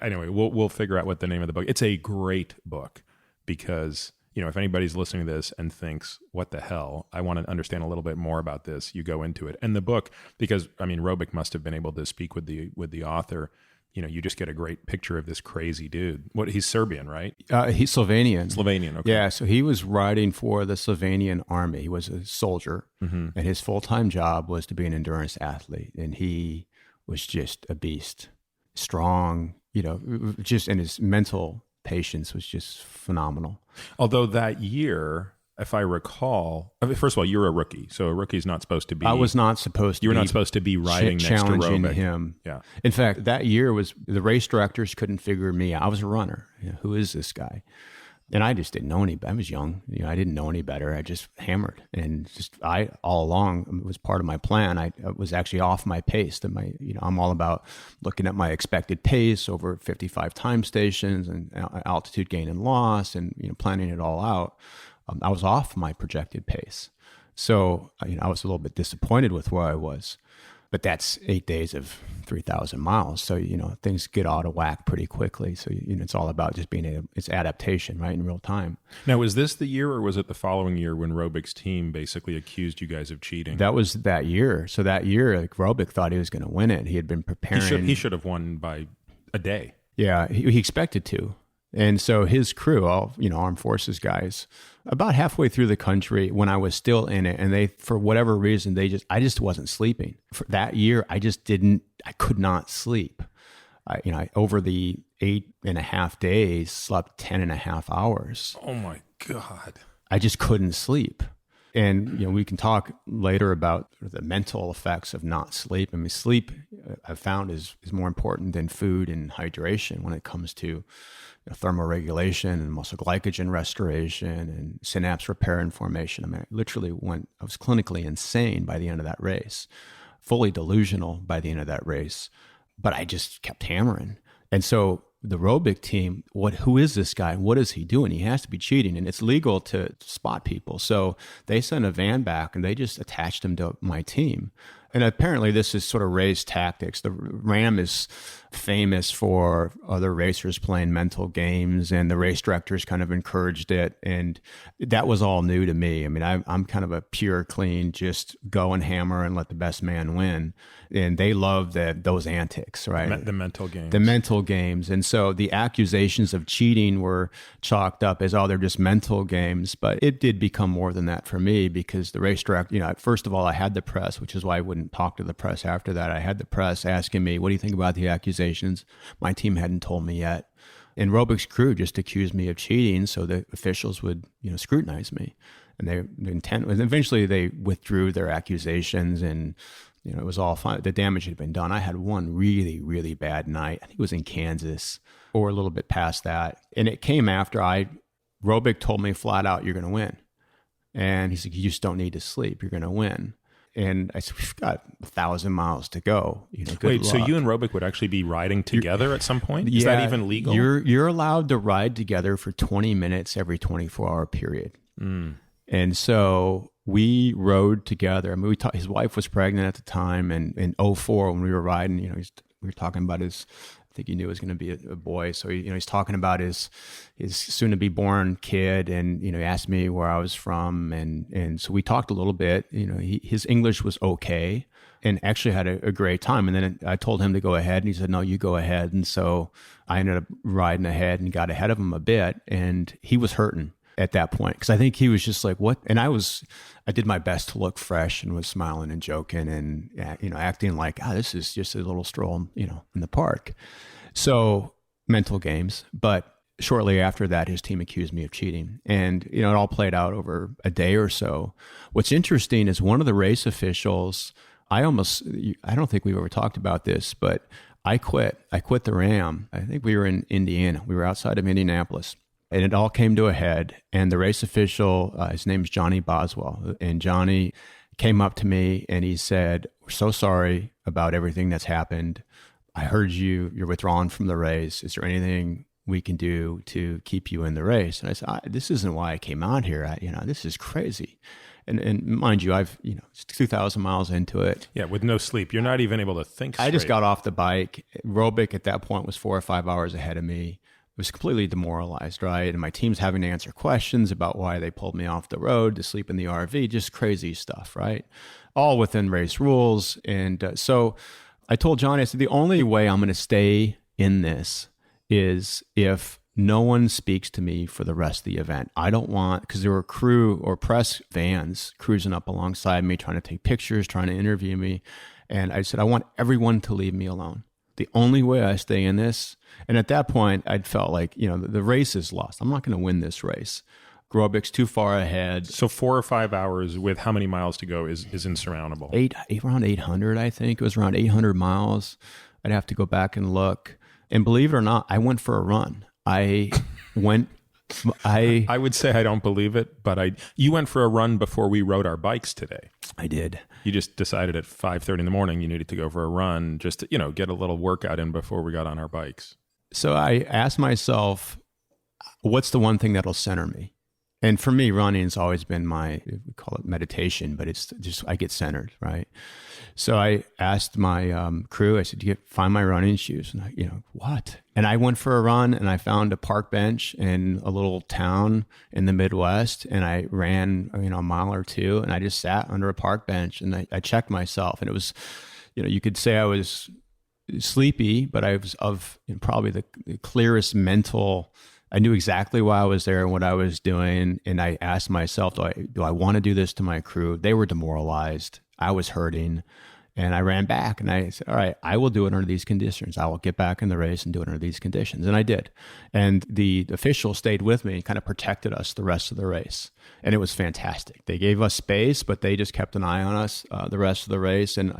anyway, we'll figure out what the name of the book. It's a great book. because, if anybody's listening to this and thinks, what the hell, I want to understand a little bit more about this, you go into it. And the book, because, Robic must have been able to speak with the author, you just get a great picture of this crazy dude. He's Serbian, right? He's Slovenian. Slovenian, okay. Yeah, so he was riding for the Slovenian army. He was a soldier, and his full-time job was to be an endurance athlete. And he was just a beast, strong, and his mental patience was just phenomenal. Although that year, if I recall, first of all, you're a rookie, so a rookie's not supposed to be. I was not supposed to. You were not supposed to be riding next to challenging Robic. him. Yeah. In fact, that year was the race directors couldn't figure me out. I was a runner. Who is this guy? And I just didn't know any better. I was young. I didn't know any better. I just hammered. And all along, it was part of my plan. I was actually off my pace. I'm all about looking at my expected pace over 55 time stations and altitude gain and loss and, planning it all out. I was off my projected pace. So, I was a little bit disappointed with where I was. But that's 8 days of 3,000 miles. So, things get out of whack pretty quickly. So, it's all about just it's adaptation, right, in real time. Now, was this the year or was it the following year when Robic's team basically accused you guys of cheating? That was that year. So that year, Robic thought he was going to win it. He had been preparing. He should have won by a day. Yeah, he expected to. And so his crew, all, armed forces guys, about halfway through the country when I was still in it, and they, for whatever reason, I just wasn't sleeping. For that year, I could not sleep. I over the 8.5 days, slept 10.5 hours. Oh my God. I just couldn't sleep. And, we can talk later about the mental effects of not sleep. Sleep I've found is more important than food and hydration when it comes to thermoregulation and muscle glycogen restoration and synapse repair and formation. I was clinically insane by the end of that race, fully delusional by the end of that race, but I just kept hammering. And so the Robic team, who is this guy? What is he doing? He has to be cheating, and it's legal to spot people. So they sent a van back and they just attached him to my team. And apparently this is sort of race tactics. The RAAM is famous for other racers playing mental games, and the race directors kind of encouraged it. And that was all new to me. I'm kind of a pure, clean, just go and hammer and let the best man win. And they love those antics, right? The mental games. The mental games. And so the accusations of cheating were chalked up as, they're just mental games. But it did become more than that for me, because the race director, first of all, I had the press, which is why I wouldn't talk to the press after that. I had the press asking me, what do you think about the accusations? My team hadn't told me yet. And Robic's crew just accused me of cheating so the officials would, scrutinize me. And the intent was, eventually they withdrew their accusations, and it was all fine. The damage had been done. I had one really, really bad night. I think it was in Kansas or a little bit past that. And it came after Robic told me flat out, you're going to win. And he's like, you just don't need to sleep. You're going to win. And I said, we've got 1,000 miles to go. Good Wait, luck. So you and Robic would actually be riding together at some point? Is that even legal? You're allowed to ride together for 20 minutes every 24-hour period. And so we rode together. His wife was pregnant at the time, and in 2004 when we were riding, we were talking about I think he knew it was going to be a boy. So, he's talking about his soon to be born kid, and, he asked me where I was from. And so we talked a little bit. His English was okay, and actually had a great time. And then I told him to go ahead, and he said, no, you go ahead. And so I ended up riding ahead and got ahead of him a bit, and he was hurting at that point, because I think he was just like, what? And I did my best to look fresh and was smiling and joking and, acting like, this is just a little stroll, in the park. So mental games. But shortly after that, his team accused me of cheating, and, it all played out over a day or so. What's interesting is one of the race officials, I don't think we've ever talked about this, but I quit the RAAM. I think we were in Indiana. We were outside of Indianapolis. And it all came to a head. And the race official, his name's Johnny Boswell. And Johnny came up to me and he said, we're so sorry about everything that's happened. I heard you're withdrawn from the race. Is there anything we can do to keep you in the race? And I said, this isn't why I came out here. This is crazy. And mind you, I've, 2,000 miles into it. Yeah, with no sleep. You're not even able to think straight. I just got off the bike. Robic at that point was 4 or 5 hours ahead of me. was completely demoralized, right? And my team's having to answer questions about why they pulled me off the road to sleep in the RV, just crazy stuff, right? All within race rules. And so I told Johnny, I said, the only way I'm going to stay in this is if no one speaks to me for the rest of the event. I don't want, because there were crew or press vans cruising up alongside me, trying to take pictures, trying to interview me. And I said, I want everyone to leave me alone. The only way I stay in this, and at that point, I'd felt like, the race is lost. I'm not going to win this race. Grobik's too far ahead. So 4 or 5 hours with how many miles to go is insurmountable? Around 800, I think. It was around 800 miles. I'd have to go back and look. And believe it or not, I went for a run. I would say I don't believe it, but you went for a run before we rode our bikes today. I did. You just decided at 5:30 in the morning you needed to go for a run just to, get a little workout in before we got on our bikes. So I asked myself, what's the one thing that'll center me? And for me, running's always been we call it meditation, but it's just, I get centered, right? So I asked my crew, I said, find my running shoes? And what? And I went for a run and I found a park bench in a little town in the Midwest, and I ran, a mile or two, and I just sat under a park bench and I checked myself, and it was, you could say I was sleepy, but I was of probably the clearest mental. I knew exactly why I was there and what I was doing. And I asked myself, do I want to do this to my crew? They were demoralized. I was hurting. And I ran back and I said, all right, I will do it under these conditions. I will get back in the race and do it under these conditions. And I did. And the official stayed with me and kind of protected us the rest of the race. And it was fantastic. They gave us space, but they just kept an eye on us the rest of the race. And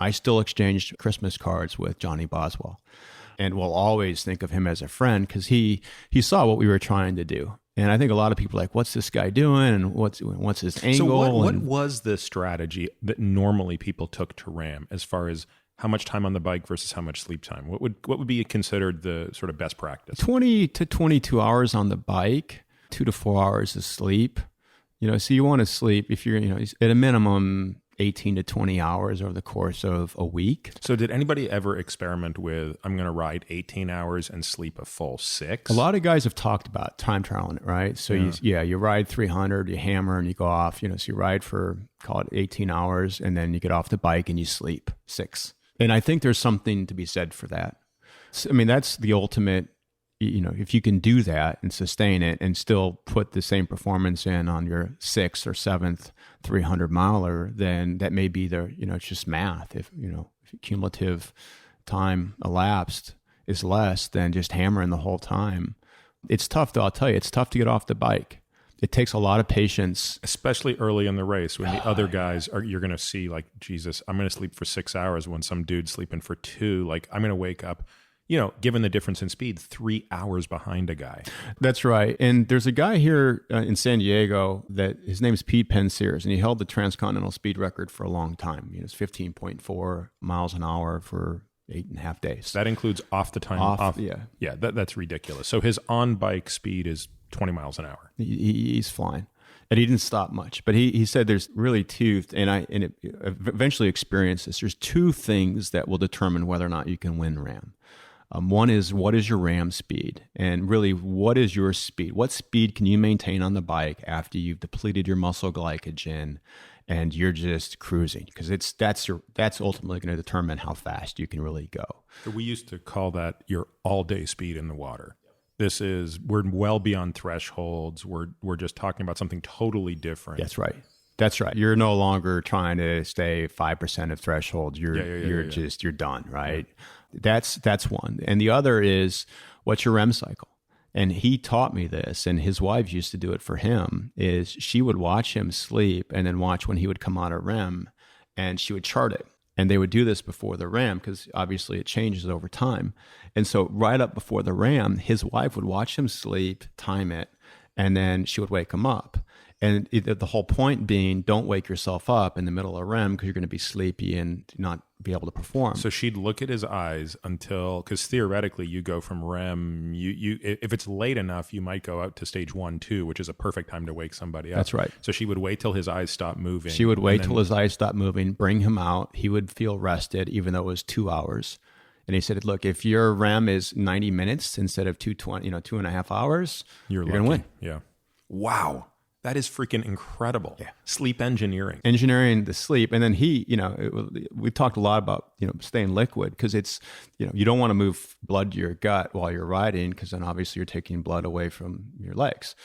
I still exchanged Christmas cards with Johnny Boswell. And we'll always think of him as a friend because he saw what we were trying to do. And I think a lot of people are like, what's this guy doing? And what's his angle? So what was the strategy that normally people took to RAAM as far as how much time on the bike versus how much sleep time? What would be considered the sort of best practice? 20 to 22 hours on the bike, 2 to 4 hours of sleep. So you want to sleep if you're, at a minimum 18 to 20 hours over the course of a week. So did anybody ever experiment with, I'm going to ride 18 hours and sleep a full 6? A lot of guys have talked about time trialing it, right? So you ride 300, you hammer and you go off, so you ride for, call it 18 hours, and then you get off the bike and you sleep 6. And I think there's something to be said for that. So, that's the ultimate, if you can do that and sustain it and still put the same performance in on your 6th or 7th 300 miler, then that may be it's just math. If cumulative time elapsed is less than just hammering the whole time. It's tough though, I'll tell you, it's tough to get off the bike. It takes a lot of patience. Especially early in the race when the other guys you're going to see like, Jesus, I'm going to sleep for 6 hours when some dude's sleeping for 2. Like I'm going to wake up, given the difference in speed, 3 hours behind a guy. That's right. And there's a guy here in San Diego that his name is Pete Pensears, and he held the transcontinental speed record for a long time. It's 15.4 miles an hour for 8.5 days. That includes off the time. Yeah. That's ridiculous. So his on-bike speed is 20 miles an hour. He's flying. And he didn't stop much. But he said there's really two, and I eventually experienced this. There's 2 things that will determine whether or not you can win RAAM. One is, what is your RAAM speed? And really, what is your speed? What speed can you maintain on the bike after you've depleted your muscle glycogen and you're just cruising? Because that's ultimately going to determine how fast you can really go. So we used to call that your all-day speed in the water. We're well beyond thresholds. We're just talking about something totally different. That's right. You're no longer trying to stay 5% of threshold. You're done, right? Yeah. That's one. And the other is, what's your REM cycle? And he taught me this, and his wife used to do it for him, is she would watch him sleep and then watch when he would come out of REM, and she would chart it. And they would do this before the RAAM because obviously it changes over time. And so right up before the RAAM, his wife would watch him sleep, time it, and then she would wake him up. And the whole point being, don't wake yourself up in the middle of REM because you're going to be sleepy and not be able to perform. So she'd look at his eyes because theoretically you go from REM, you if it's late enough, you might go out to stage 1, 2, which is a perfect time to wake somebody up. That's right. So she would wait till his eyes stopped moving. She would wait till his eyes stopped moving, bring him out. He would feel rested, even though it was 2 hours. And he said, look, if your RAAM is 90 minutes instead of 220, 2.5 hours, you're going to win. Yeah. Wow. That is freaking incredible. Yeah. Sleep engineering. Engineering the sleep. And then we talked a lot about, staying liquid, because it's, you don't want to move blood to your gut while you're riding, because then obviously you're taking blood away from your legs.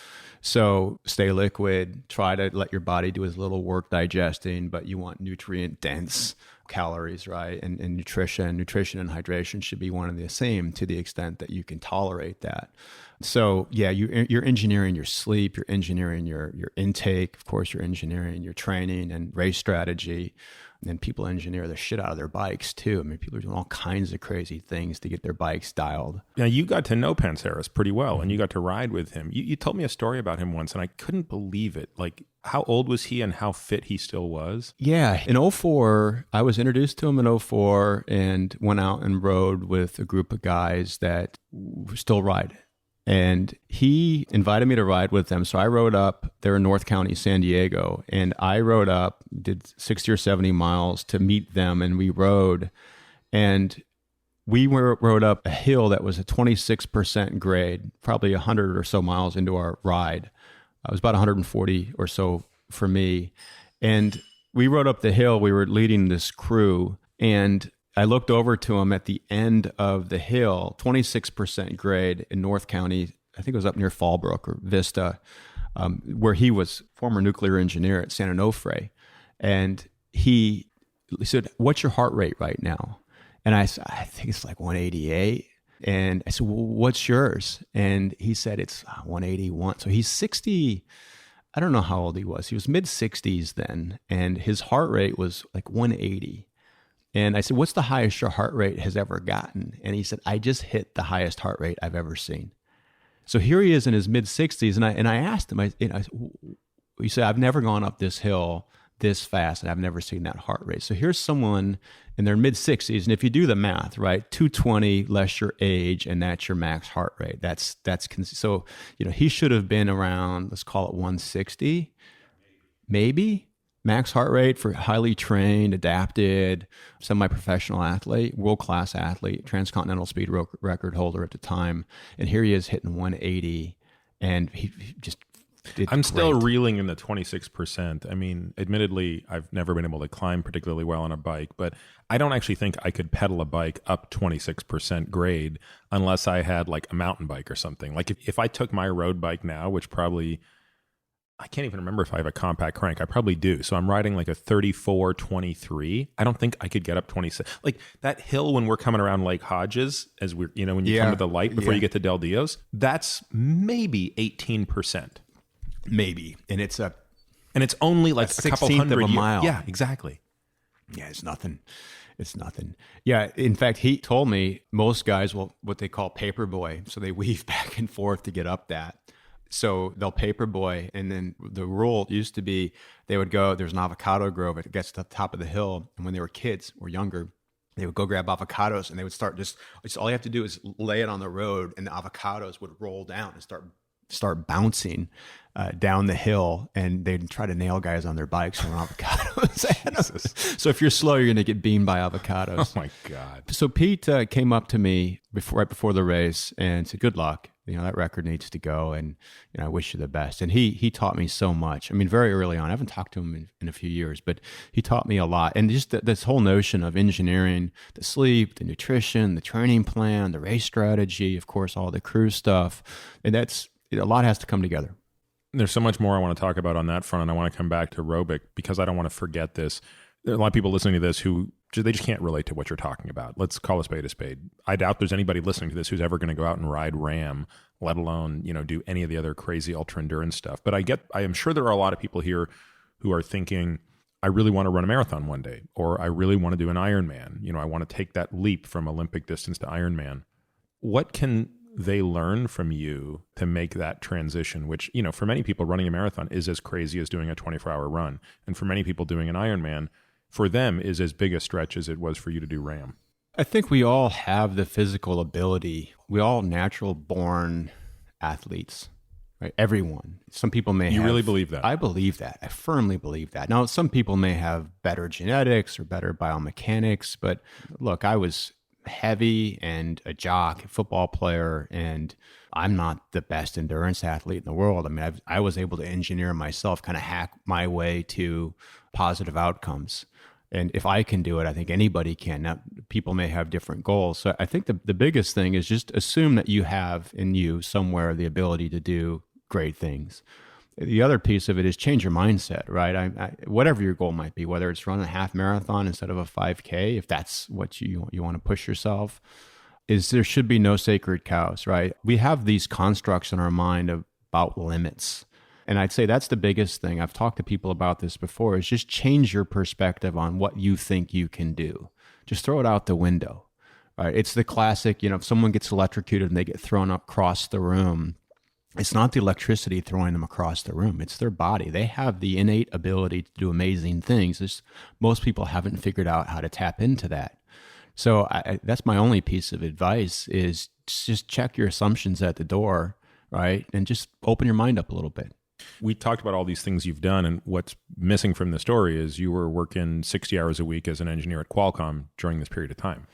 So stay liquid, try to let your body do as little work digesting, but you want nutrient dense calories, right? And nutrition and hydration should be one and the same, to the extent that you can tolerate that. So yeah, you're engineering your sleep, you're engineering your intake, of course, you're engineering your training and race strategy. And people engineer the shit out of their bikes too. I mean, people are doing all kinds of crazy things to get their bikes dialed. Now, you got to know Panseras pretty well, and you got to ride with him. You told me a story about him once, and I couldn't believe it. Like, how old was he and how fit he still was? Yeah. In 2004, I was introduced to him in 2004 and went out and rode with a group of guys that still ride. And he invited me to ride with them. So I rode up there in North County, San Diego, and I rode up, did 60 or 70 miles to meet them. And we rode, and we rode up a hill that was a 26% grade, probably 100 or so miles into our ride. It was about 140 or so for me. And we rode up the hill. We were leading this crew, and I looked over to him at the end of the hill, 26% grade in North County. I think it was up near Fallbrook or Vista, where he was former nuclear engineer at San Onofre. And he said, "What's your heart rate right now?" And I said, "I think it's like 188. And I said, "Well, what's yours?" And he said, "It's 181. So he's 60. I don't know how old he was. He was mid 60s then. And his heart rate was like 180. And I said, "What's the highest your heart rate has ever gotten?" And he said, "I just hit the highest heart rate I've ever seen." So here he is in his mid 60s. And I asked him, he said, "I've never gone up this hill this fast, and I've never seen that heart rate." So here's someone in their mid 60s. And if you do the math, right, 220 less your age, and that's your max heart rate. So, he should have been around, let's call it 160, maybe. Max heart rate for highly trained, adapted, semi-professional athlete, world-class athlete, transcontinental speed record holder at the time. And here he is hitting 180, and he just did I'm still great. reeling in the 26%. I mean, admittedly, I've never been able to climb particularly well on a bike, but I don't actually think I could pedal a bike up 26% grade unless I had like a mountain bike or something. Like if I took my road bike now, which probably... I can't even remember if I have a compact crank. I probably do. So I'm riding like a 34, 23. I don't think I could get up 26. Like that hill when we're coming around Lake Hodges, as we're, when you come to the light before you get to Del Dios, that's maybe 18%. Maybe. And it's only like a couple hundred of a mile. Yeah, exactly. Yeah, it's nothing. It's nothing. Yeah. In fact, he told me most guys will what they call paperboy. So they weave back and forth to get up that. So they'll paperboy, and then the rule used to be they would go, there's an avocado grove, it gets to the top of the hill, and when they were kids or younger, they would go grab avocados, and they would start just all you have to do is lay it on the road, and the avocados would roll down and start bouncing down the hill, and they'd try to nail guys on their bikes from avocados. So if you're slow, you're going to get beamed by avocados. Oh my God. So Pete came up to me right before the race and said, "Good luck. That record needs to go, and I wish you the best." And he taught me so much. I mean, very early on, I haven't talked to him in a few years, but he taught me a lot. And just this whole notion of engineering the sleep, the nutrition, the training plan, the race strategy, of course, all the crew stuff. And a lot has to come together. There's so much more I want to talk about on that front, and I want to come back to aerobic because I don't want to forget this. There are a lot of people listening to this who they just can't relate to what you're talking about. Let's call a spade a spade. I doubt there's anybody listening to this who's ever going to go out and ride RAAM, let alone, do any of the other crazy ultra endurance stuff. But I am sure there are a lot of people here who are thinking, I really want to run a marathon one day, or I really want to do an Ironman. I want to take that leap from Olympic distance to Ironman. What can they learn from you to make that transition, which, for many people, running a marathon is as crazy as doing a 24-hour run. And for many people, doing an Ironman, for them, is as big a stretch as it was for you to do RAAM. I think we all have the physical ability. We all natural born athletes, right? Everyone. Some people may You really believe that? I believe that. I firmly believe that. Now, some people may have better genetics or better biomechanics, but look, I was heavy and a jock, a football player, and I'm not the best endurance athlete in the world. I mean, I was able to engineer myself, kind of hack my way to positive outcomes. And if I can do it, I think anybody can. Now, people may have different goals. So I think the biggest thing is just assume that you have in you somewhere the ability to do great things. The other piece of it is change your mindset, right? Whatever your goal might be, whether it's run a half marathon instead of a 5K, if that's what you want to push yourself, is there should be no sacred cows, right? We have these constructs in our mind about limits. And I'd say that's the biggest thing. I've talked to people about this before, is just change your perspective on what you think you can do. Just throw it out the window. Right? It's the classic, if someone gets electrocuted and they get thrown across the room, it's not the electricity throwing them across the room. It's their body. They have the innate ability to do amazing things. Most people haven't figured out how to tap into that. So that's my only piece of advice is just check your assumptions at the door, right? And just open your mind up a little bit. We talked about all these things you've done, and what's missing from the story is you were working 60 hours a week as an engineer at Qualcomm during this period of time.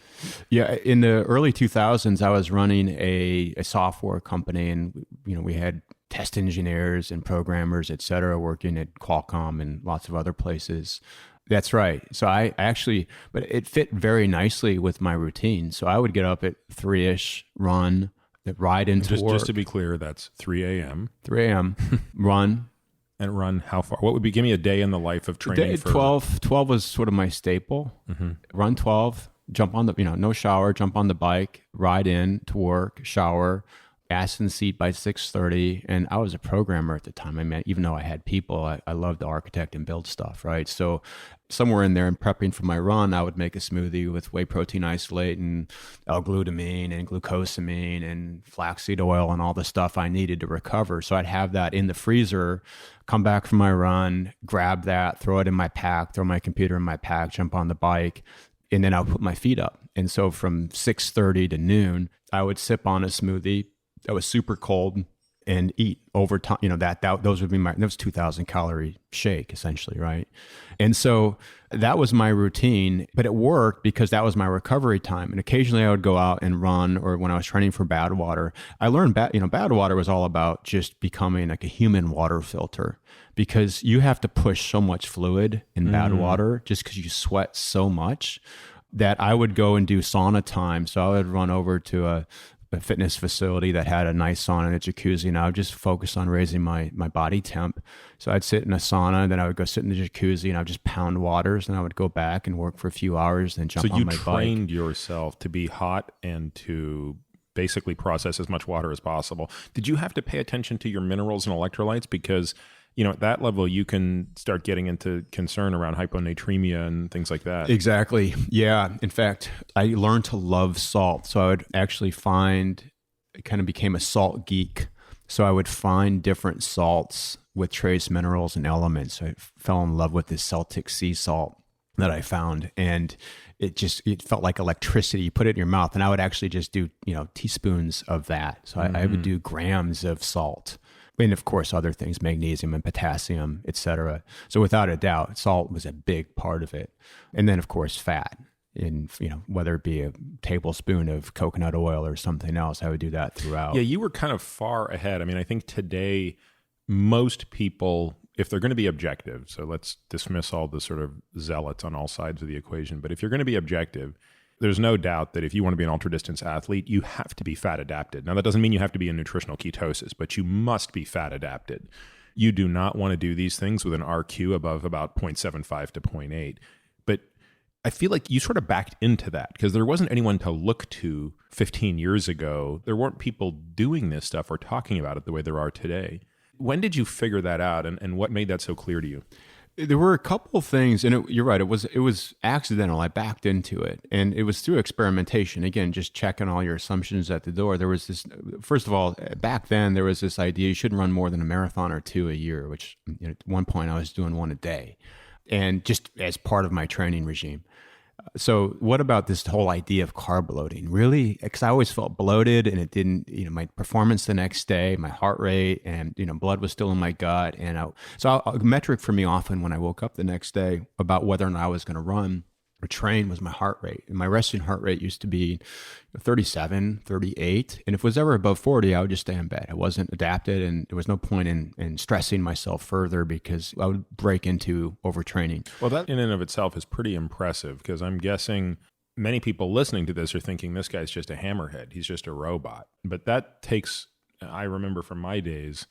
Yeah, in the early 2000s, I was running a software company, and we had test engineers and programmers, et cetera, working at Qualcomm and lots of other places. That's right. So but it fit very nicely with my routine. So I would get up at 3-ish, run, ride into work. Just to be clear, that's 3 a.m. 3 a.m. run. And run how far? What would be, give me a day in the life of training for 12 was sort of my staple. Mm-hmm. Run 12, jump on no shower, jump on the bike, ride in to work, shower, ass in the seat by 6:30. And I was a programmer at the time. I mean, even though I had people, I loved to architect and build stuff, right? So somewhere in there, in prepping for my run, I would make a smoothie with whey protein isolate and L-glutamine and glucosamine and flaxseed oil and all the stuff I needed to recover. So I'd have that in the freezer, come back from my run, grab that, throw it in my pack, throw my computer in my pack, jump on the bike, and then I'll put my feet up. And so from 6:30 to noon, I would sip on a smoothie that was super cold and eat over time. Those would be that was 2,000 calorie shake essentially, right? And so that was my routine, but it worked because that was my recovery time. And occasionally I would go out and run, or when I was training for Badwater, I learned Badwater was all about just becoming like a human water filter, because you have to push so much fluid in Badwater just because you sweat so much that I would go and do sauna time. So I would run over to a fitness facility that had a nice sauna and a jacuzzi, and I would just focus on raising my body temp. So I'd sit in a sauna, and then I would go sit in the jacuzzi, and I would just pound waters, and I would go back and work for a few hours, then jump on my bike. So you trained yourself to be hot and to basically process as much water as possible. Did you have to pay attention to your minerals and electrolytes? Because at that level, you can start getting into concern around hyponatremia and things like that. Exactly. Yeah. In fact, I learned to love salt. So I would actually became a salt geek. So I would find different salts with trace minerals and elements. So I fell in love with this Celtic sea salt that I found. And it felt like electricity. You put it in your mouth, and I would actually just do, teaspoons of that. So I would do grams of salt. And of course, other things, magnesium and potassium, et cetera. So without a doubt, salt was a big part of it. And then, of course, fat. In whether it be a tablespoon of coconut oil or something else, I would do that throughout. Yeah, you were kind of far ahead. I mean, I think today, most people, if they're going to be objective, so let's dismiss all the sort of zealots on all sides of the equation, but if you're going to be objective, there's no doubt that if you want to be an ultra-distance athlete, you have to be fat adapted. Now, that doesn't mean you have to be in nutritional ketosis, but you must be fat adapted. You do not want to do these things with an RQ above about 0.75 to 0.8. But I feel like you sort of backed into that because there wasn't anyone to look to 15 years ago. There weren't people doing this stuff or talking about it the way there are today. When did you figure that out, and what made that so clear to you? There were a couple of things, and you're right, it was accidental. I backed into it, and it was through experimentation. Again, just checking all your assumptions at the door. There was this, first of all, back then, there was this idea you shouldn't run more than a marathon or two a year, which at one point I was doing one a day, and just as part of my training regime. So what about this whole idea of carb loading? Really? Because I always felt bloated, and it didn't, my performance the next day, my heart rate, and, blood was still in my gut. And a metric for me often when I woke up the next day about whether or not I was going to run or train was my heart rate. And my resting heart rate used to be 37, 38. And if it was ever above 40, I would just stay in bed. I wasn't adapted, and there was no point in stressing myself further because I would break into overtraining. Well, that in and of itself is pretty impressive, because I'm guessing many people listening to this are thinking this guy's just a hammerhead. He's just a robot. But that takes, I remember from my days,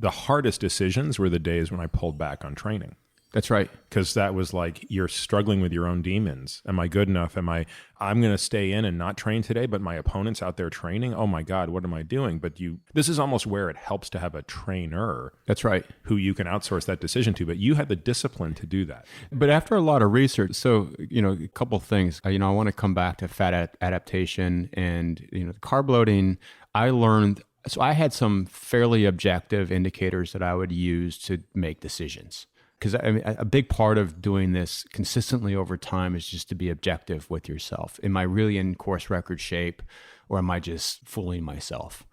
the hardest decisions were the days when I pulled back on training. That's right. Because that was like, you're struggling with your own demons. Am I good enough? I'm going to stay in and not train today, but my opponent's out there training. Oh my God, what am I doing? But this is almost where it helps to have a trainer. That's right. Who you can outsource that decision to, but you had the discipline to do that. But after a lot of research, so, a couple of things, I want to come back to fat adaptation and, the carb loading. I learned, so I had some fairly objective indicators that I would use to make decisions. Because a big part of doing this consistently over time is just to be objective with yourself. Am I really in course record shape, or am I just fooling myself?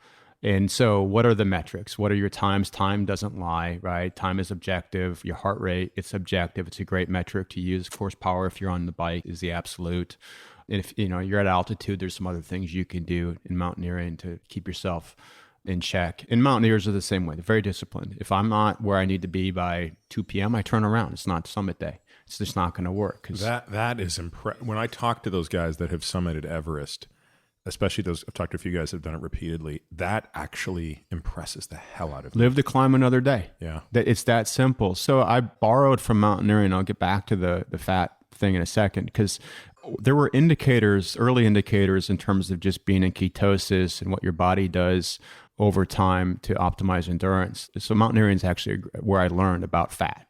And so what are the metrics? What are your times? Time doesn't lie, right? Time is objective. Your heart rate, it's objective. It's a great metric to use. Horsepower, if you're on the bike, is the absolute. And if you're at altitude, there's some other things you can do in mountaineering to keep yourself in check. And mountaineers are the same way. They're very disciplined. If I'm not where I need to be by 2 p.m., I turn around. It's not summit day. It's just not going to work. That is impressive. When I talk to those guys that have summited Everest, especially those, I've talked to a few guys that have done it repeatedly, that actually impresses the hell out of me. Live to climb another day. Yeah. It's that simple. So I borrowed from mountaineering. I'll get back to the fat thing in a second, because there were early indicators in terms of just being in ketosis and what your body does over time to optimize endurance. So mountaineering is actually where I learned about fat,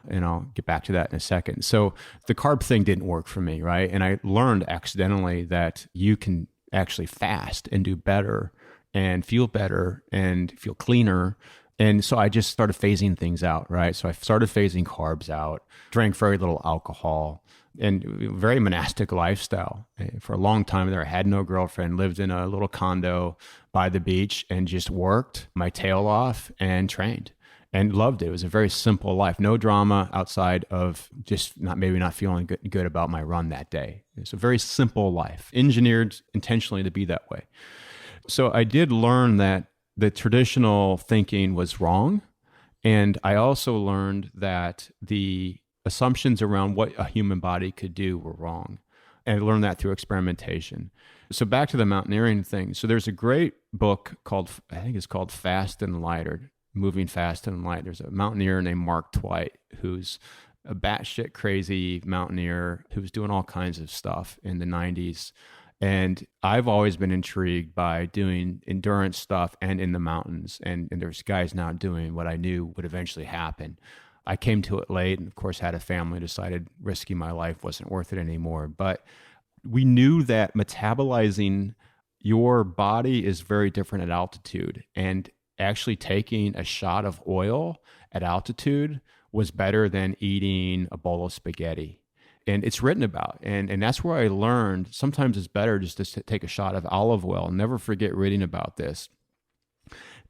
and I'll get back to that in a second. So the carb thing didn't work for me, right? And I learned accidentally that you can actually fast and do better and feel better and feel cleaner. And so I just started phasing things out, right? So I started phasing carbs out, drank very little alcohol, and very monastic lifestyle. For a long time there, I had no girlfriend, lived in a little condo by the beach, and just worked my tail off and trained and loved it. It was a very simple life. No drama outside of just not feeling good about my run that day. It's a very simple life, engineered intentionally to be that way. So I did learn that the traditional thinking was wrong. And I also learned that the assumptions around what a human body could do were wrong. And I learned that through experimentation. So back to the mountaineering thing. So there's a great book called, I think it's called Fast and Light, or Moving Fast and Light. There's a mountaineer named Mark Twight, who's a batshit crazy mountaineer who's doing all kinds of stuff in the 90s. And I've always been intrigued by doing endurance stuff and in the mountains. And there's guys now doing what I knew would eventually happen. I came to it late, and of course had a family, decided risking my life wasn't worth it anymore. But we knew that metabolizing your body is very different at altitude. And actually taking a shot of oil at altitude was better than eating a bowl of spaghetti. And it's written about. And that's where I learned sometimes it's better just to take a shot of olive oil. I'll never forget reading about this.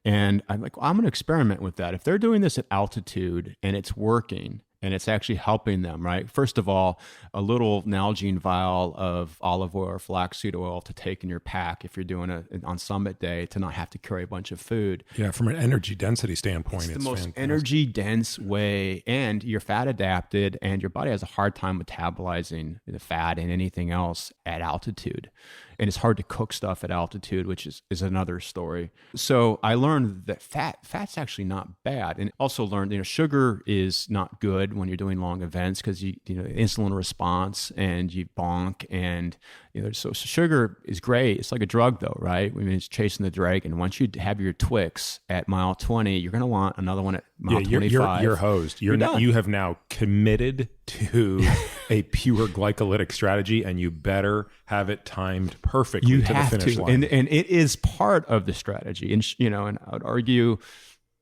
And I'm like, well, I'm going to experiment with that. If they're doing this at altitude and it's working and it's actually helping them, right? First of all, a little Nalgene vial of olive oil or flaxseed oil to take in your pack if you're doing it on summit day, to not have to carry a bunch of food. Yeah, from an energy density standpoint, it's the most energy dense way, and you're fat adapted, and your body has a hard time metabolizing the fat and anything else at altitude. And it's hard to cook stuff at altitude, which is another story. So I learned that fat's actually not bad. And also learned, sugar is not good when you're doing long events, because insulin response and you bonk, and so sugar is great. It's like a drug though, right? I mean, it's chasing the dragon. Once you have your Twix at mile 20, you're going to want another one at mile 25. You're hosed. You have now committed to a pure glycolytic strategy, and you better have it timed perfectly to the finish line. And it is part of the strategy. And I would argue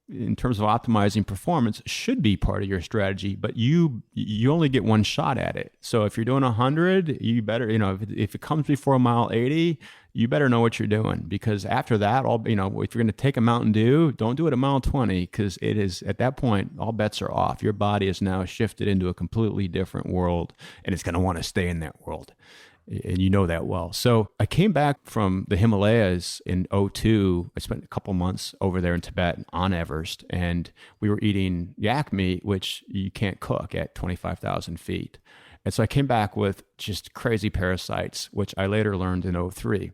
in terms of optimizing performance should be part of your strategy, but you only get one shot at it. So if you're doing 100, you better, if it comes before a mile 80, you better know what you're doing, because after that, if you're going to take a Mountain Dew, don't do it at mile 20, because it is, at that point, all bets are off. Your body is now shifted into a completely different world, and it's going to want to stay in that world. And you know that well. So I came back from the Himalayas in '02. I spent a couple months over there in Tibet on Everest, and we were eating yak meat, which you can't cook at 25,000 feet. And so I came back with just crazy parasites, which I later learned in '03.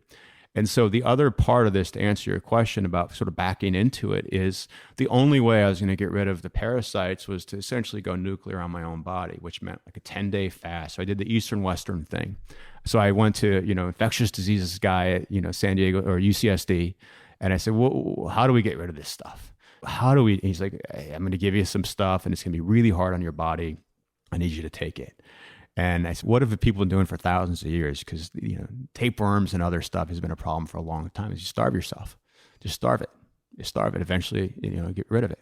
And so the other part of this, to answer your question about sort of backing into it, is the only way I was going to get rid of the parasites was to essentially go nuclear on my own body, which meant like a 10-day fast. So I did the Eastern-Western thing. So I went to, infectious diseases guy at, San Diego or UCSD. And I said, well, how do we get rid of this stuff? He's like, hey, I'm going to give you some stuff and it's going to be really hard on your body. I need you to take it. And I said, what have the people been doing for thousands of years? Because, tapeworms and other stuff has been a problem for a long time. Is you starve yourself. Just starve it. You starve it. Eventually, get rid of it.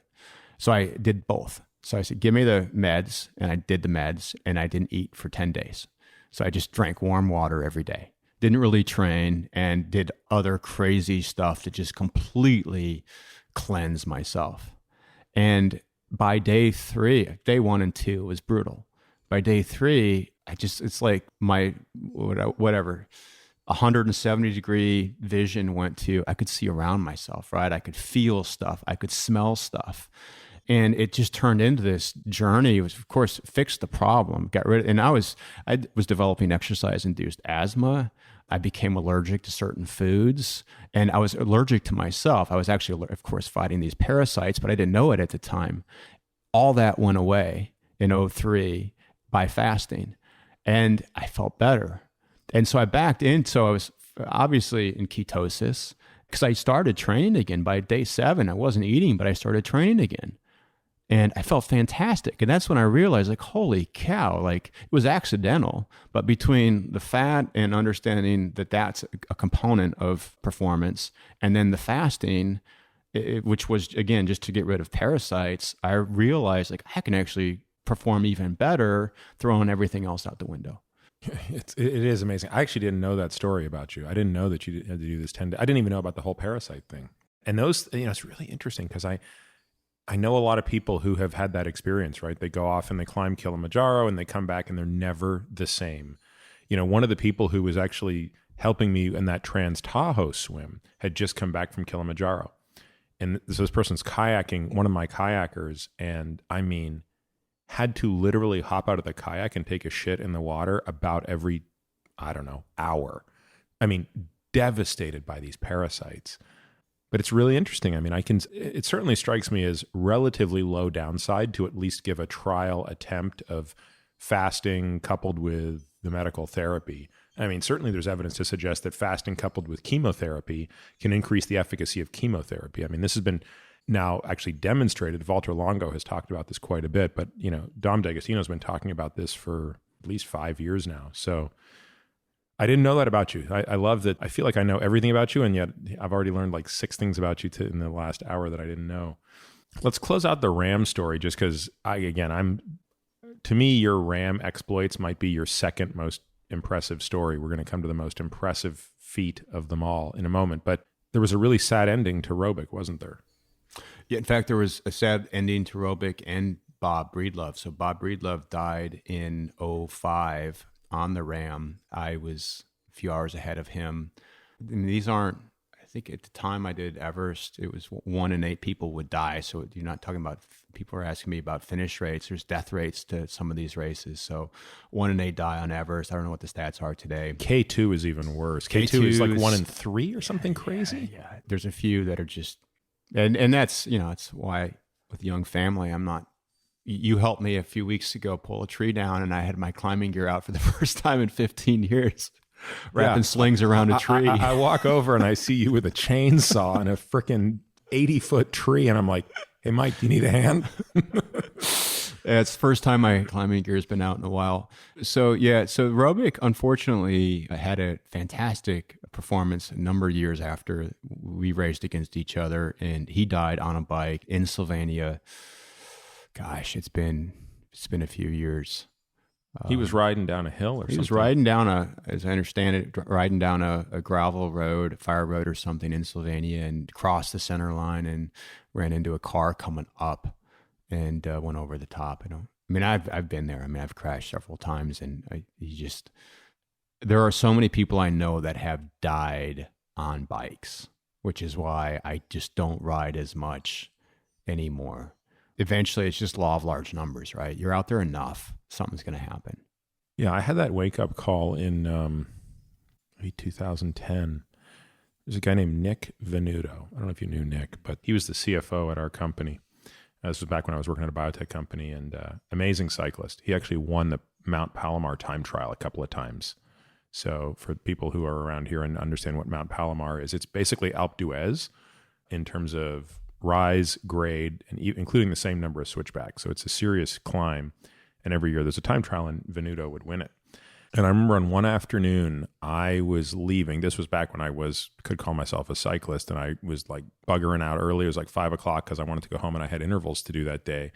So I did both. So I said, give me the meds. And I did the meds. And I didn't eat for 10 days. So I just drank warm water every day. Didn't really train and did other crazy stuff to just completely cleanse myself. And by day 3, day 1 and 2 was brutal. By day 3, it's like my, 170 degree vision went to, I could see around myself, right? I could feel stuff. I could smell stuff. And it just turned into this journey. It was, of course, fixed the problem, got rid of, and I was developing exercise-induced asthma. I became allergic to certain foods, and I was allergic to myself. I was actually, of course, fighting these parasites, but I didn't know it at the time. All that went away in '03 by fasting, and I felt better. And so I backed in. So I was obviously in ketosis because I started training again. By day 7, I wasn't eating, but I started training again. And I felt fantastic. And that's when I realized, like, holy cow, like, it was accidental. But between the fat and understanding that that's a component of performance, and then the fasting, which was, again, just to get rid of parasites, I realized, like, I can actually perform even better throwing everything else out the window. It is amazing. I actually didn't know that story about you. I didn't know that you had to do this 10 days. I didn't even know about the whole parasite thing. And those, it's really interesting because I know a lot of people who have had that experience, right? They go off and they climb Kilimanjaro and they come back and they're never the same. One of the people who was actually helping me in that Trans Tahoe swim had just come back from Kilimanjaro. And so this person's kayaking, one of my kayakers, and I mean, had to literally hop out of the kayak and take a shit in the water about every, hour. I mean, devastated by these parasites. But it's really interesting. I mean, it certainly strikes me as relatively low downside to at least give a trial attempt of fasting coupled with the medical therapy. I mean, certainly there's evidence to suggest that fasting coupled with chemotherapy can increase the efficacy of chemotherapy. I mean, this has been now actually demonstrated. Walter Longo has talked about this quite a bit, but Dom D'Agostino's been talking about this for at least 5 years now. So I didn't know that about you. I love that. I feel like I know everything about you, and yet I've already learned like 6 things about you in the last hour that I didn't know. Let's close out the RAAM story, just because to me, your RAAM exploits might be your second most impressive story. We're going to come to the most impressive feat of them all in a moment, but there was a really sad ending to Robic, wasn't there? Yeah, in fact, there was a sad ending to Robic and Bob Breedlove. So Bob Breedlove died in '05 on the RAAM. I was a few hours ahead of him. I mean, these aren't, I think at the time I did Everest, it was 1 in 8 people would die. So you're not talking about, people are asking me about finish rates. There's death rates to some of these races. So 1 in 8 die on Everest. I don't know what the stats are today. K2 is even worse. K2 is like 1 in 3 or something crazy. Yeah. There's a few that are just, and that's, that's why with young family, I'm not, you helped me a few weeks ago pull a tree down, and I had my climbing gear out for the first time in 15 years, wrapping slings around a tree. I walk over and I see you with a chainsaw and a freaking 80-foot tree, and I'm like, hey, Mike, do you need a hand? It's the first time my climbing gear has been out in a while. So Robic, unfortunately, had a fantastic performance a number of years after we raced against each other, and he died on a bike in Sylvania. Gosh, it's been a few years. He was riding down a hill or something? He was riding down as I understand it, riding down a gravel road, a fire road or something in Sylvania, and crossed the center line and ran into a car coming up and went over the top. I've been there. I've crashed several times, and there are so many people I know that have died on bikes, which is why I just don't ride as much anymore. Eventually, it's just law of large numbers, right? You're out there enough, something's going to happen. Yeah, I had that wake-up call in maybe 2010. There's a guy named Nick Venuto. I don't know if you knew Nick, but he was the CFO at our company. This was back when I was working at a biotech company, and amazing cyclist. He actually won the Mount Palomar time trial a couple of times. So for people who are around here and understand what Mount Palomar is, it's basically Alpe d'Huez in terms of rise, grade, and including the same number of switchbacks. So it's a serious climb. And every year there's a time trial, and Venuto would win it. And I remember on one afternoon, I was leaving. This was back when I could call myself a cyclist, and I was like buggering out early. It was like 5 o'clock because I wanted to go home, and I had intervals to do that day.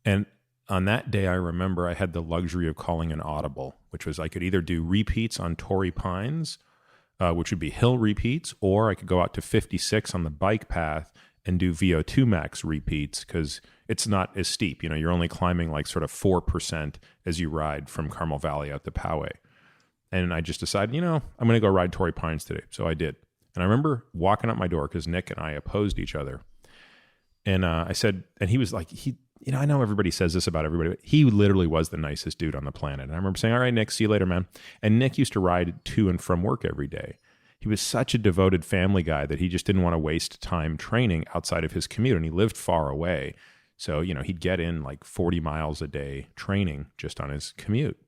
And on that day, I remember I had the luxury of calling an audible, which was I could either do repeats on Torrey Pines, which would be hill repeats, or I could go out to 56 on the bike path and do VO2 max repeats because it's not as steep. You're only climbing like sort of 4% as you ride from Carmel Valley out to Poway. And I just decided, I'm going to go ride Torrey Pines today. So I did. And I remember walking up my door because Nick and I opposed each other. And I said, and he was like, I know everybody says this about everybody, but he literally was the nicest dude on the planet. And I remember saying, all right, Nick, see you later, man. And Nick used to ride to and from work every day. He was such a devoted family guy that he just didn't want to waste time training outside of his commute, and he lived far away. So, he'd get in like 40 miles a day training just on his commute.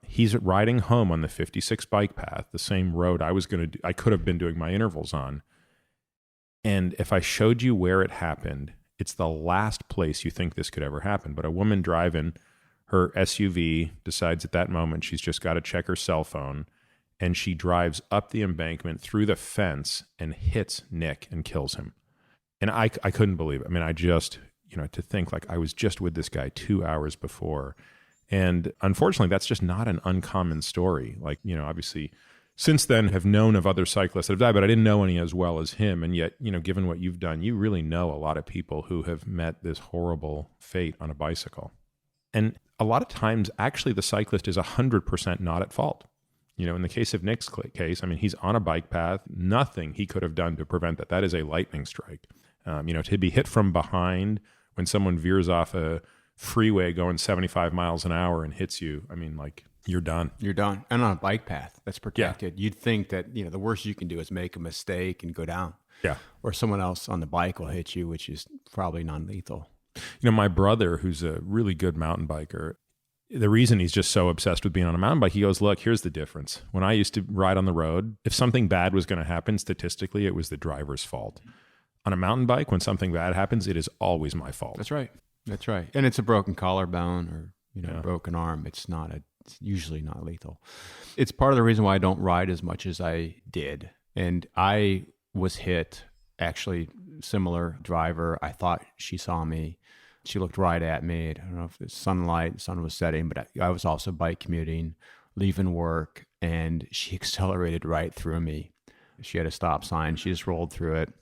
He's riding home on the 56 bike path, the same road I could have been doing my intervals on. And if I showed you where it happened, it's the last place you think this could ever happen. But a woman driving her SUV decides at that moment she's just got to check her cell phone, and she drives up the embankment through the fence and hits Nick and kills him. And I couldn't believe it. I just, to think like I was just with this guy 2 hours before. And unfortunately, that's just not an uncommon story. Like, obviously, since then have known of other cyclists that have died, but I didn't know any as well as him. And yet, given what you've done, you really know a lot of people who have met this horrible fate on a bicycle. And a lot of times, actually, the cyclist is 100% not at fault. In the case of Nick's case, he's on a bike path, nothing he could have done to prevent that. That is a lightning strike. To be hit from behind when someone veers off a freeway going 75 miles an hour and hits you, you're done. You're done. And on a bike path that's protected, You'd think that, the worst you can do is make a mistake and go down. Yeah. Or someone else on the bike will hit you, which is probably non-lethal. My brother, who's a really good mountain biker, the reason he's just so obsessed with being on a mountain bike, he goes, look, here's the difference. When I used to ride on the road, if something bad was going to happen, statistically, it was the driver's fault. On a mountain bike, when something bad happens, it is always my fault. That's right. And it's a broken collarbone or, broken arm. It's usually not lethal. It's part of the reason why I don't ride as much as I did. And I was hit, actually, similar driver. I thought she saw me. She looked right at me. I don't know if the sun was setting, but I was also bike commuting, leaving work, and she accelerated right through me. She had a stop sign. She just rolled through it.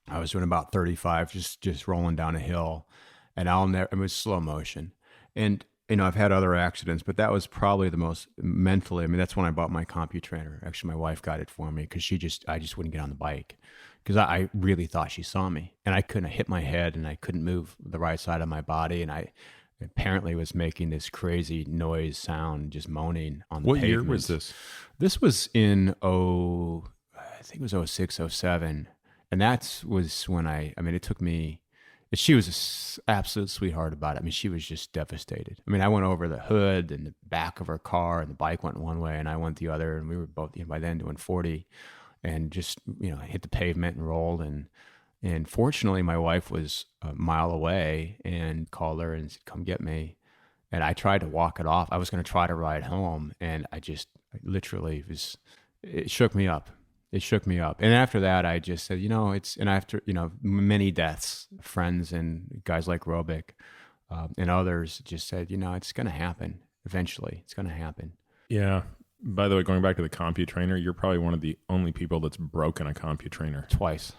I was doing about 35, just rolling down a hill, and it was slow motion. And, I've had other accidents, but that was probably the most mentally, that's when I bought my CompuTrainer. Actually, my wife got it for me because I just wouldn't get on the bike. Because I really thought she saw me, and I couldn't hit my head, and I couldn't move the right side of my body, and I apparently was making this crazy noise sound, just moaning on the pavement. What year was this? This was in I think it was 06, 07, and that was when it took me. She was an absolute sweetheart about it. She was just devastated. I went over the hood and the back of her car, and the bike went one way, and I went the other, and we were both by then doing 40. And just, hit the pavement and rolled. And fortunately, my wife was a mile away and called her and said, come get me. And I tried to walk it off. I was going to try to ride home, and I literally it shook me up. It shook me up. And after that, I just said, and after, many deaths, friends and guys like Robic and others just said, it's going to happen eventually. It's going to happen. Yeah. By the way, going back to the CompuTrainer, you're probably one of the only people that's broken a CompuTrainer. Twice.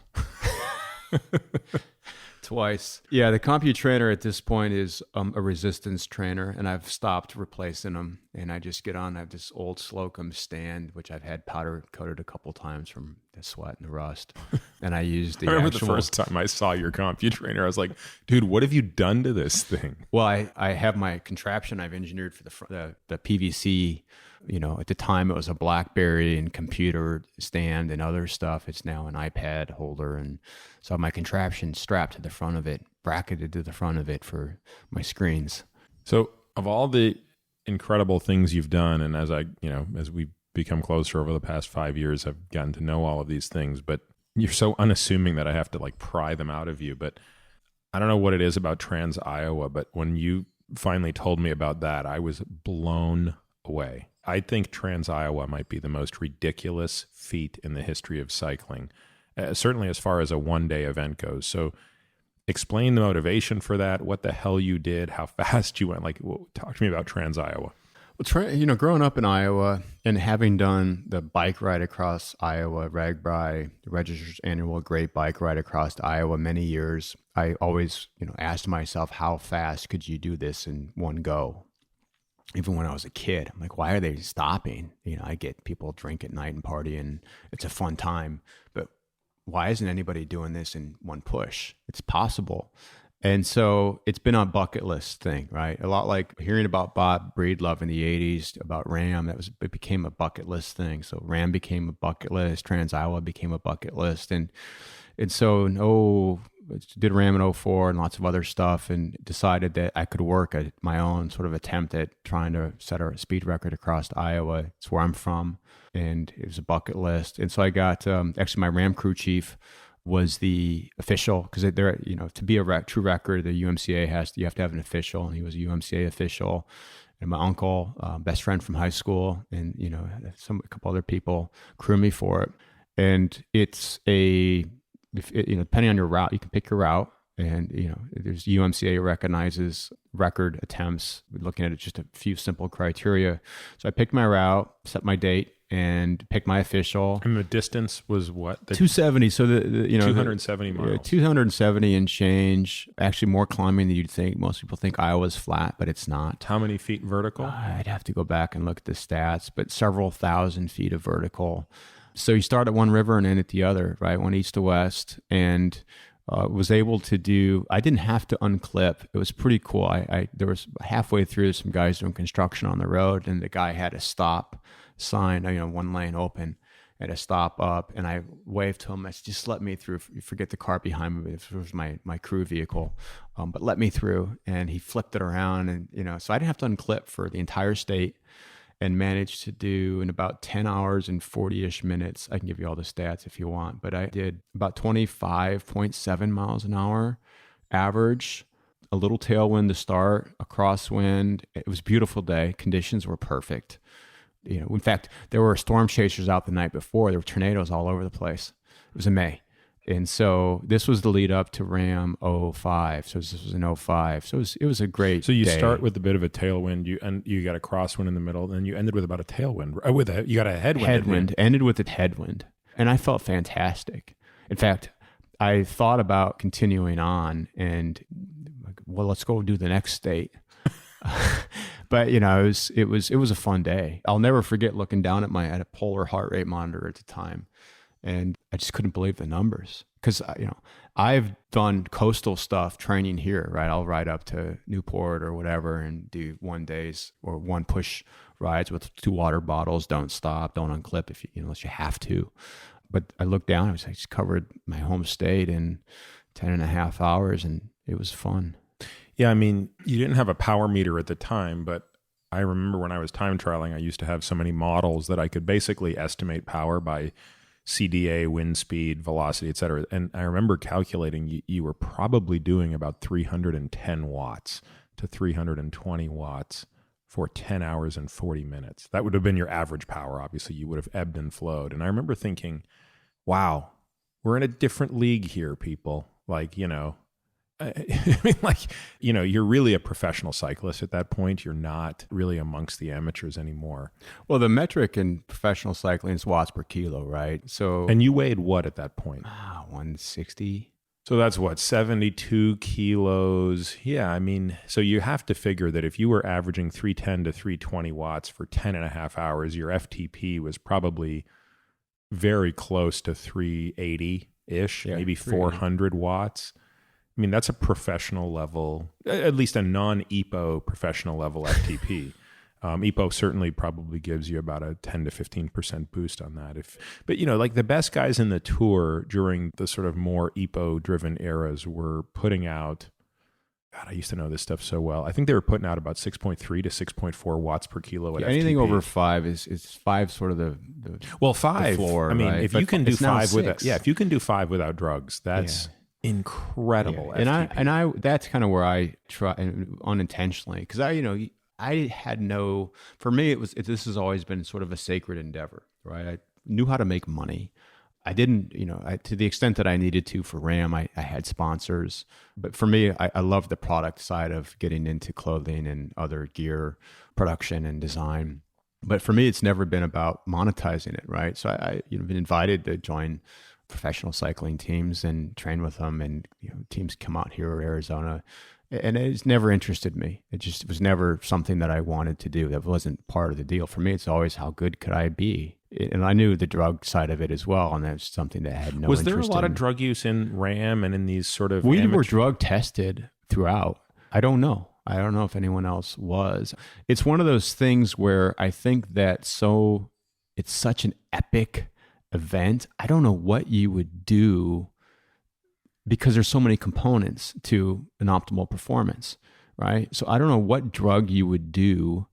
Twice. Yeah, the CompuTrainer at this point is a resistance trainer, and I've stopped replacing them. And I just get on. I have this old Slocum stand, which I've had powder coated a couple times from the sweat and the rust. And I used the I remember the first time I saw your CompuTrainer, I was like, dude, what have you done to this thing? Well, I have my contraption I've engineered for the PVC. At the time it was a BlackBerry and computer stand and other stuff. It's now an iPad holder. And so I have my contraption strapped to the front of it, bracketed to the front of it for my screens. So of all the incredible things you've done, and as we become closer over the past 5 years, I've gotten to know all of these things, but you're so unassuming that I have to pry them out of you. But I don't know what it is about Trans Iowa, but when you finally told me about that, I was blown away. I think Trans Iowa might be the most ridiculous feat in the history of cycling, certainly as far as a one-day event goes. So explain the motivation for that, what the hell you did, how fast you went. Talk to me about Trans Iowa. Well, growing up in Iowa and having done the bike ride across Iowa, RAGBRAI, the Register's annual Great Bike Ride across Iowa, many years, I always, asked myself, how fast could you do this in one go? Even when I was a kid, I'm like, why are they stopping? I get people drink at night and party, and it's a fun time. But why isn't anybody doing this in one push? It's possible. And so it's been a bucket list thing, right? A lot like hearing about Bob Breedlove in the 80s, about RAAM, it became a bucket list thing. So RAAM became a bucket list, Trans Iowa became a bucket list. And so did RAAM in 04 and lots of other stuff, and decided that I could work at my own sort of attempt at trying to set a speed record across Iowa. It's where I'm from, and it was a bucket list. And so I got, actually my RAAM crew chief was the official, because they're, to be a true record, the UMCA you have to have an official, and he was a UMCA official. And my uncle, best friend from high school, and, a couple other people crew me for it. And it's depending on your route, you can pick your route, and there's UMCA recognizes record attempts. We're looking at just a few simple criteria. So I picked my route, set my date, and picked my official. And the distance was what? 270. So the 270 miles. 270 and change. Actually, more climbing than you'd think. Most people think Iowa's flat, but it's not. How many feet vertical? I'd have to go back and look at the stats, but several thousand feet of vertical. So you start at one river and end at the other, right? Went east to west, and was able to do, I didn't have to unclip. It was pretty cool. There was halfway through some guys doing construction on the road, and the guy had a stop sign, one lane open, had a stop up, and I waved to him. I said, just let me through. You forget the car behind me. It was my crew vehicle, but let me through. And he flipped it around, and, so I didn't have to unclip for the entire state, and managed to do in about 10 hours and 40-ish minutes. I can give you all the stats if you want, but I did about 25.7 miles an hour average, a little tailwind to start, a crosswind. It was a beautiful day. Conditions were perfect. In fact, there were storm chasers out the night before. There were tornadoes all over the place. It was in May. And so this was the lead up to RAAM 05. So this was in 05. So it was a great So you day. Start with a bit of a tailwind, you got a crosswind in the middle, then you ended with about a tailwind. You got a headwind. Headwind. Ended with a headwind. And I felt fantastic. In fact, I thought about continuing on and, well, let's go do the next state. But it was a fun day. I'll never forget looking down at a polar heart rate monitor at the time. And I just couldn't believe the numbers, because, I've done coastal stuff training here, right? I'll ride up to Newport or whatever and do 1 days or one push rides with 2 water bottles. Don't stop, don't unclip unless you have to. But I looked down, I just covered my home state in 10.5 hours, and it was fun. Yeah. I mean, you didn't have a power meter at the time, but I remember when I was time trialing, I used to have so many models that I could basically estimate power by CDA, wind speed, velocity, et cetera. And I remember calculating you were probably doing about 310 watts to 320 watts for 10 hours and 40 minutes. That would have been your average power. Obviously, you would have ebbed and flowed. And I remember thinking, wow, we're in a different league here, people. Like, I mean, like, you're really a professional cyclist at that point. You're not really amongst the amateurs anymore. Well, the metric in professional cycling is watts per kilo, right? So, and you weighed what at that point? 160. So that's what, 72 kilos. Yeah, I mean, so you have to figure that if you were averaging 310 to 320 watts for 10 and a half hours, your FTP was probably very close to 380-ish, maybe 400 watts. I mean, that's a professional level, at least a non-EPO professional level FTP. EPO certainly probably gives you about a 10 to 15% boost on that. But like the best guys in the Tour during the sort of more EPO-driven eras were putting out, God, I used to know this stuff so well. I think they were putting out about 6.3 to 6.4 watts per kilo at FTP. Anything over 5 is 5 sort of the 5. The floor, I mean, right? if you can do 5 without, if you can do 5 without drugs, that's incredible. Yeah. And I that's kind of where I try unintentionally, because I had no, for me, this has always been sort of a sacred endeavor, right? I knew how to make money. I didn't, to the extent that I needed to for RAAM, I had sponsors. But for me, I love the product side of getting into clothing and other gear production and design. But for me, it's never been about monetizing it, right? So I've been invited to join professional cycling teams and train with them, and teams come out here in Arizona, and it's never interested me. It was never something that I wanted to do. That wasn't part of the deal. For me, it's always how good could I be, and I knew the drug side of it as well, and that's something that I had no interest in. Was there a lot of drug use in RAAM and in these sort of we were drug tested throughout? I don't know if anyone else was. It's one of those things where I think that it's such an epic event. I don't know what you would do, because there's so many components to an optimal performance, right? So I don't know what drug you would do.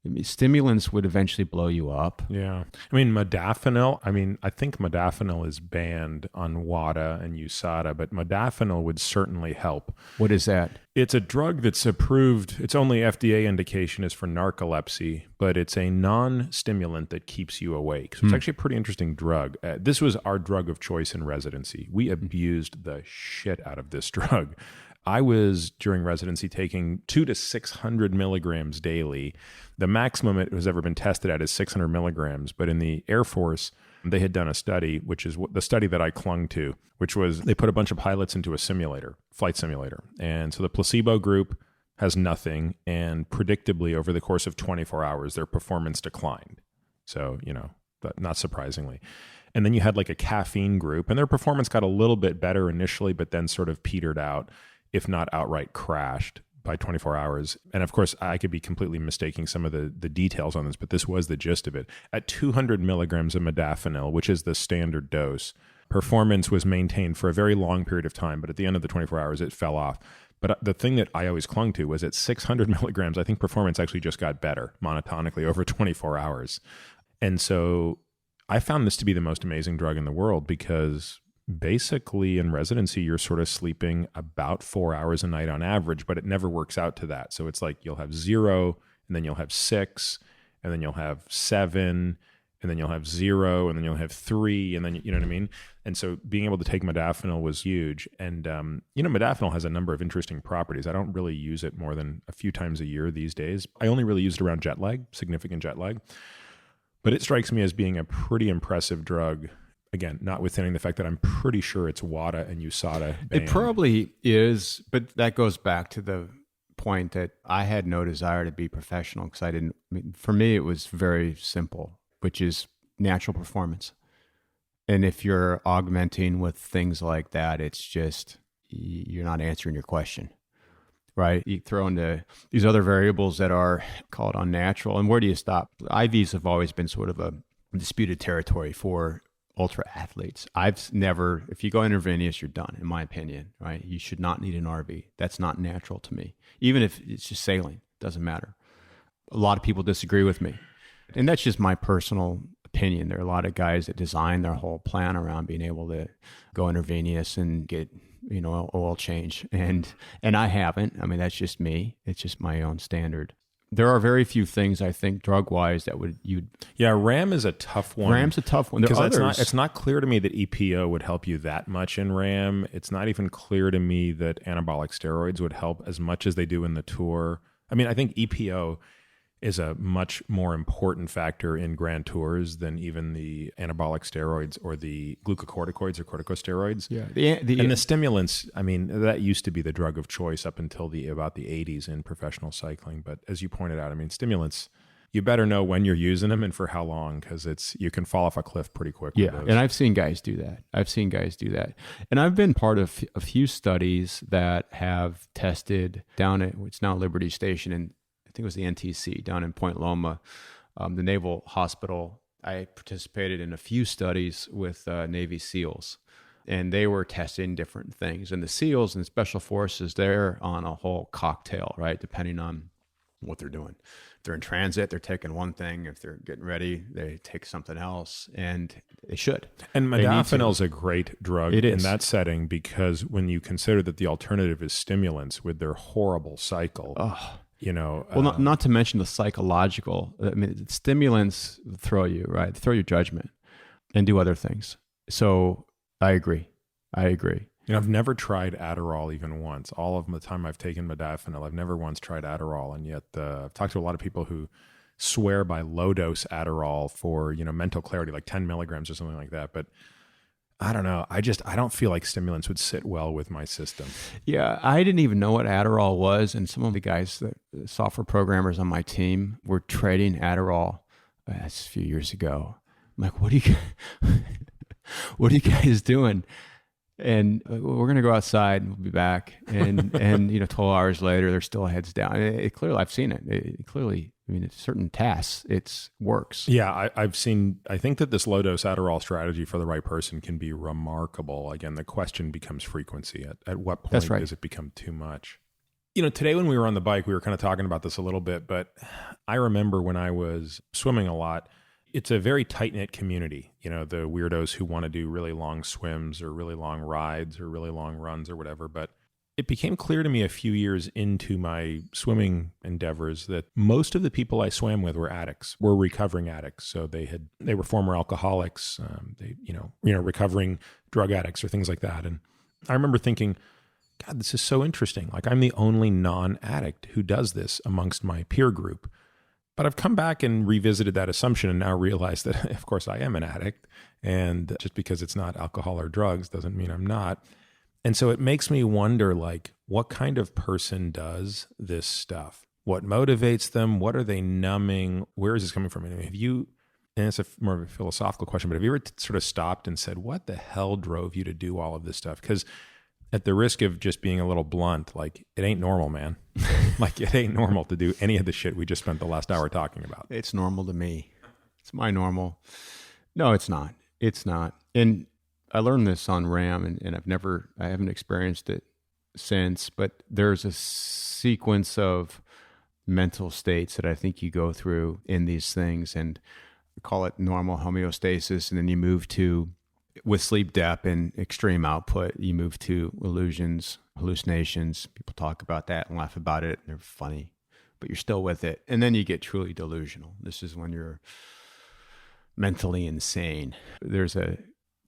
I mean, stimulants would eventually blow you up. Yeah. I mean, modafinil, I think modafinil is banned on WADA and USADA, but modafinil would certainly help. What is that? It's a drug that's approved. Its only FDA indication is for narcolepsy, but it's a non-stimulant that keeps you awake. So it's actually a pretty interesting drug. This was our drug of choice in residency. We abused the shit out of this drug. I was, during residency, taking 200 to 600 milligrams daily. The maximum it has ever been tested at is 600 milligrams. But in the Air Force, they had done a study, which is the study that I clung to, which was they put a bunch of pilots into a simulator, flight simulator. And so the placebo group has nothing. And predictably, over the course of 24 hours, their performance declined. So, not surprisingly. And then you had like a caffeine group, and their performance got a little bit better initially, but then sort of petered out, if not outright crashed by 24 hours. And of course, I could be completely mistaking some of the details on this, but this was the gist of it. At 200 milligrams of modafinil, which is the standard dose, performance was maintained for a very long period of time, but at the end of the 24 hours, it fell off. But the thing that I always clung to was at 600 milligrams, I think performance actually just got better monotonically over 24 hours. And so I found this to be the most amazing drug in the world, because basically in residency, you're sort of sleeping about 4 hours a night on average, but it never works out to that. So it's like you'll have 0, and then you'll have 6, and then you'll have 7, and then you'll have 0, and then you'll have 3, and then, you know what I mean? And so being able to take modafinil was huge. And, modafinil has a number of interesting properties. I don't really use it more than a few times a year these days. I only really use it around jet lag, significant jet lag. But it strikes me as being a pretty impressive drug. Again, notwithstanding the fact that I'm pretty sure it's WADA and USADA banned. It probably is, but that goes back to the point that I had no desire to be professional, because for me, it was very simple, which is natural performance. And if you're augmenting with things like that, it's just, you're not answering your question, right? You throw into these other variables that are called unnatural. And where do you stop? IVs have always been sort of a disputed territory for ultra athletes. If you go intravenous, you're done, in my opinion, right? You should not need an RV. That's not natural to me. Even if it's just saline, doesn't matter. A lot of people disagree with me. And that's just my personal opinion. opinion. There are a lot of guys that design their whole plan around being able to go intravenous and get, oil change. And I haven't. I mean, that's just me. It's just my own standard. There are very few things, I think, drug-wise that Yeah, RAAM is a tough one. RAAM's a tough one. Because it's not clear to me that EPO would help you that much in RAAM. It's not even clear to me that anabolic steroids would help as much as they do in the Tour. I mean, I think EPO is a much more important factor in Grand Tours than even the anabolic steroids or the glucocorticoids or corticosteroids. Yeah, and the stimulants, I mean, that used to be the drug of choice up until about the 80s in professional cycling. But as you pointed out, I mean, stimulants, you better know when you're using them and for how long, because you can fall off a cliff pretty quick. Yeah, and I've seen guys do that. And I've been part of a few studies that have tested down at what's now Liberty Station, and I think it was the NTC down in Point Loma, the Naval Hospital. I participated in a few studies with Navy SEALs, and they were testing different things. And the SEALs and Special Forces, they're on a whole cocktail, right? Depending on what they're doing. If they're in transit, they're taking one thing. If they're getting ready, they take something else, and they should. And modafinil is a great drug in that setting, because when you consider that the alternative is stimulants with their horrible cycle, well, not to mention the psychological. I mean, stimulants throw you, right? Throw your judgment and do other things. So I agree. I've never tried Adderall even once. All of the time I've taken modafinil, I've never once tried Adderall. And yet I've talked to a lot of people who swear by low dose Adderall for, mental clarity, like 10 milligrams or something like that. But I don't know. I don't feel like stimulants would sit well with my system. Yeah, I didn't even know what Adderall was. And some of the guys, the software programmers on my team, were trading Adderall a few years ago. I'm like, what are you guys doing? And we're going to go outside and we'll be back. And 12 hours later, they're still heads down. It clearly, I've seen it. It clearly, it's certain tasks, it works. Yeah, I think that this low dose Adderall strategy for the right person can be remarkable. Again, the question becomes frequency. At what point does it become too much? Today when we were on the bike, we were kind of talking about this a little bit, but I remember when I was swimming a lot, it's a very tight-knit community, the weirdos who want to do really long swims or really long rides or really long runs or whatever. But it became clear to me a few years into my swimming endeavors that most of the people I swam with were addicts, were recovering addicts. So they were former alcoholics, recovering drug addicts or things like that. And I remember thinking, God, this is so interesting. Like, I'm the only non-addict who does this amongst my peer group. But I've come back and revisited that assumption and now realized that, of course, I am an addict. And just because it's not alcohol or drugs doesn't mean I'm not. And so it makes me wonder, like, what kind of person does this stuff? What motivates them? What are they numbing? Where is this coming from? I mean, and it's more of a philosophical question, but have you ever sort of stopped and said, what the hell drove you to do all of this stuff? Because at the risk of just being a little blunt, like, it ain't normal, man. Like, it ain't normal to do any of the shit we just spent the last hour talking about. It's normal to me. It's my normal. No, it's not. It's not. And I learned this on RAAM, and I haven't experienced it since, but there's a sequence of mental states that I think you go through in these things, and we call it normal homeostasis. And then you move to, with sleep depth and extreme output, you move to illusions, hallucinations. People talk about that and laugh about it. They're funny, but you're still with it. And then you get truly delusional. This is when you're mentally insane. There's a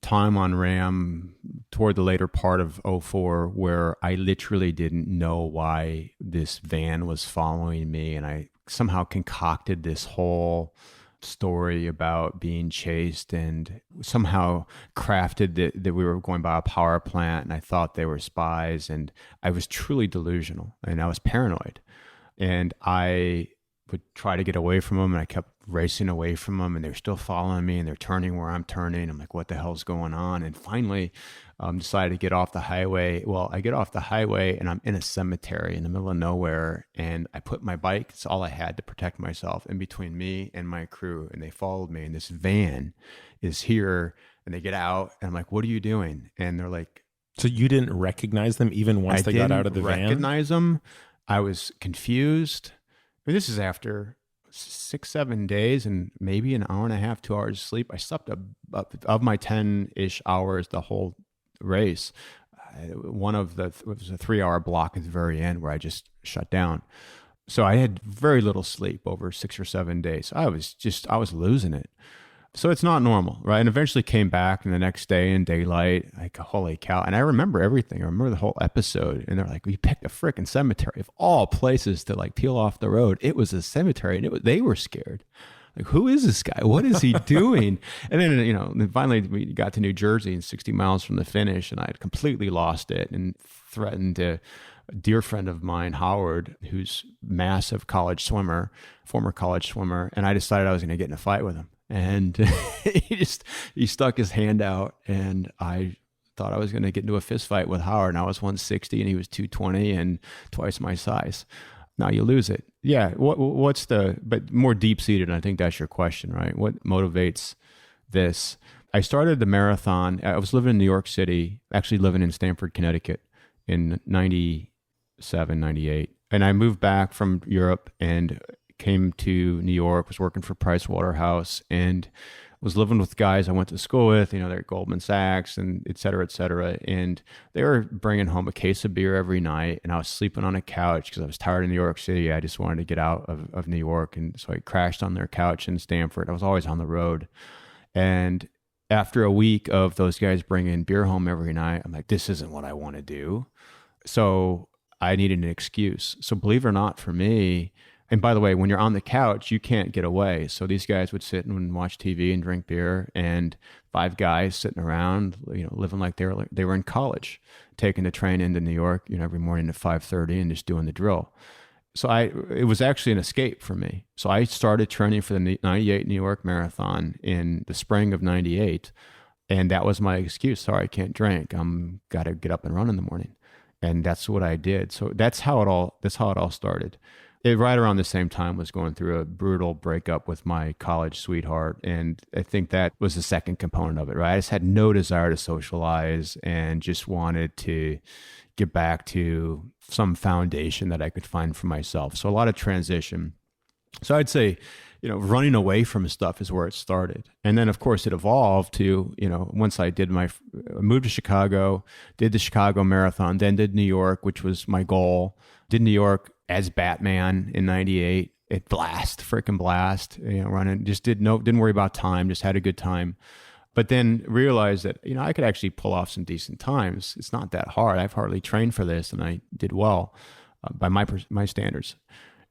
time on RAAM toward the later part of 2004 where I literally didn't know why this van was following me. And I somehow concocted this whole story about being chased and somehow crafted that we were going by a power plant, and I thought they were spies, and I was truly delusional and I was paranoid, and I would try to get away from them, and I kept racing away from them, and they're still following me, and they're turning where I'm turning. I'm like, what the hell's going on? And finally decided to get off the highway. Well, I get off the highway and I'm in a cemetery in the middle of nowhere, and I put my bike, it's all I had to protect myself, in between me and my crew, and they followed me, and this van is here, and they get out, and I'm like, what are you doing? And they're like... So you didn't recognize them even once they got out of the van? I didn't recognize them. I was confused. I mean, this is after 6, 7 days and maybe an hour and a half, 2 hours of sleep. I slept of my 10-ish hours the whole race. It was a 3-hour block at the very end where I just shut down. So I had very little sleep over 6 or 7 days. I was losing it. So it's not normal, right? And eventually came back, and the next day in daylight, like, holy cow. And I remember everything. I remember the whole episode. And they're like, we picked a freaking cemetery of all places to like peel off the road. It was a cemetery, and they were scared. Like, who is this guy? What is he doing? And then, finally we got to New Jersey and 60 miles from the finish, and I had completely lost it and threatened to a dear friend of mine, Howard, who's massive former college swimmer. And I decided I was going to get in a fight with him. And he stuck his hand out, and I thought I was going to get into a fist fight with Howard, and I was 160 and he was 220 and twice my size. Now you lose it. Yeah. But more deep seated, and I think that's your question, right? What motivates this? I started the marathon. I was living in New York City, actually living in Stamford, Connecticut in 97, 98. And I moved back from Europe and came to New York, was working for Price Waterhouse, and was living with guys I went to school with, they're at Goldman Sachs and et cetera, et cetera. And they were bringing home a case of beer every night, and I was sleeping on a couch because I was tired of New York City. I just wanted to get out of New York. And so I crashed on their couch in Stamford. I was always on the road. And after a week of those guys bringing beer home every night, I'm like, this isn't what I want to do. So I needed an excuse. So believe it or not, for me, and by the way, when you're on the couch, you can't get away. So these guys would sit and watch TV and drink beer, and 5 guys sitting around, living like they were in college, taking the train into New York, every morning at 5:30 and just doing the drill. So it was actually an escape for me. So I started training for the 98 New York Marathon in the spring of 98. And that was my excuse. Sorry, I can't drink. I'm got to get up and run in the morning. And that's what I did. So that's how it all started. Right around the same time was going through a brutal breakup with my college sweetheart. And I think that was the second component of it, right? I just had no desire to socialize and just wanted to get back to some foundation that I could find for myself. So a lot of transition. So I'd say, running away from stuff is where it started. And then of course it evolved to, once I moved to Chicago, did the Chicago Marathon, then did New York, which was my goal. Did New York as Batman in 98. It freaking blast, running, just didn't worry about time, just had a good time. But then realized that, I could actually pull off some decent times. It's not that hard. I've hardly trained for this, and I did well by my standards.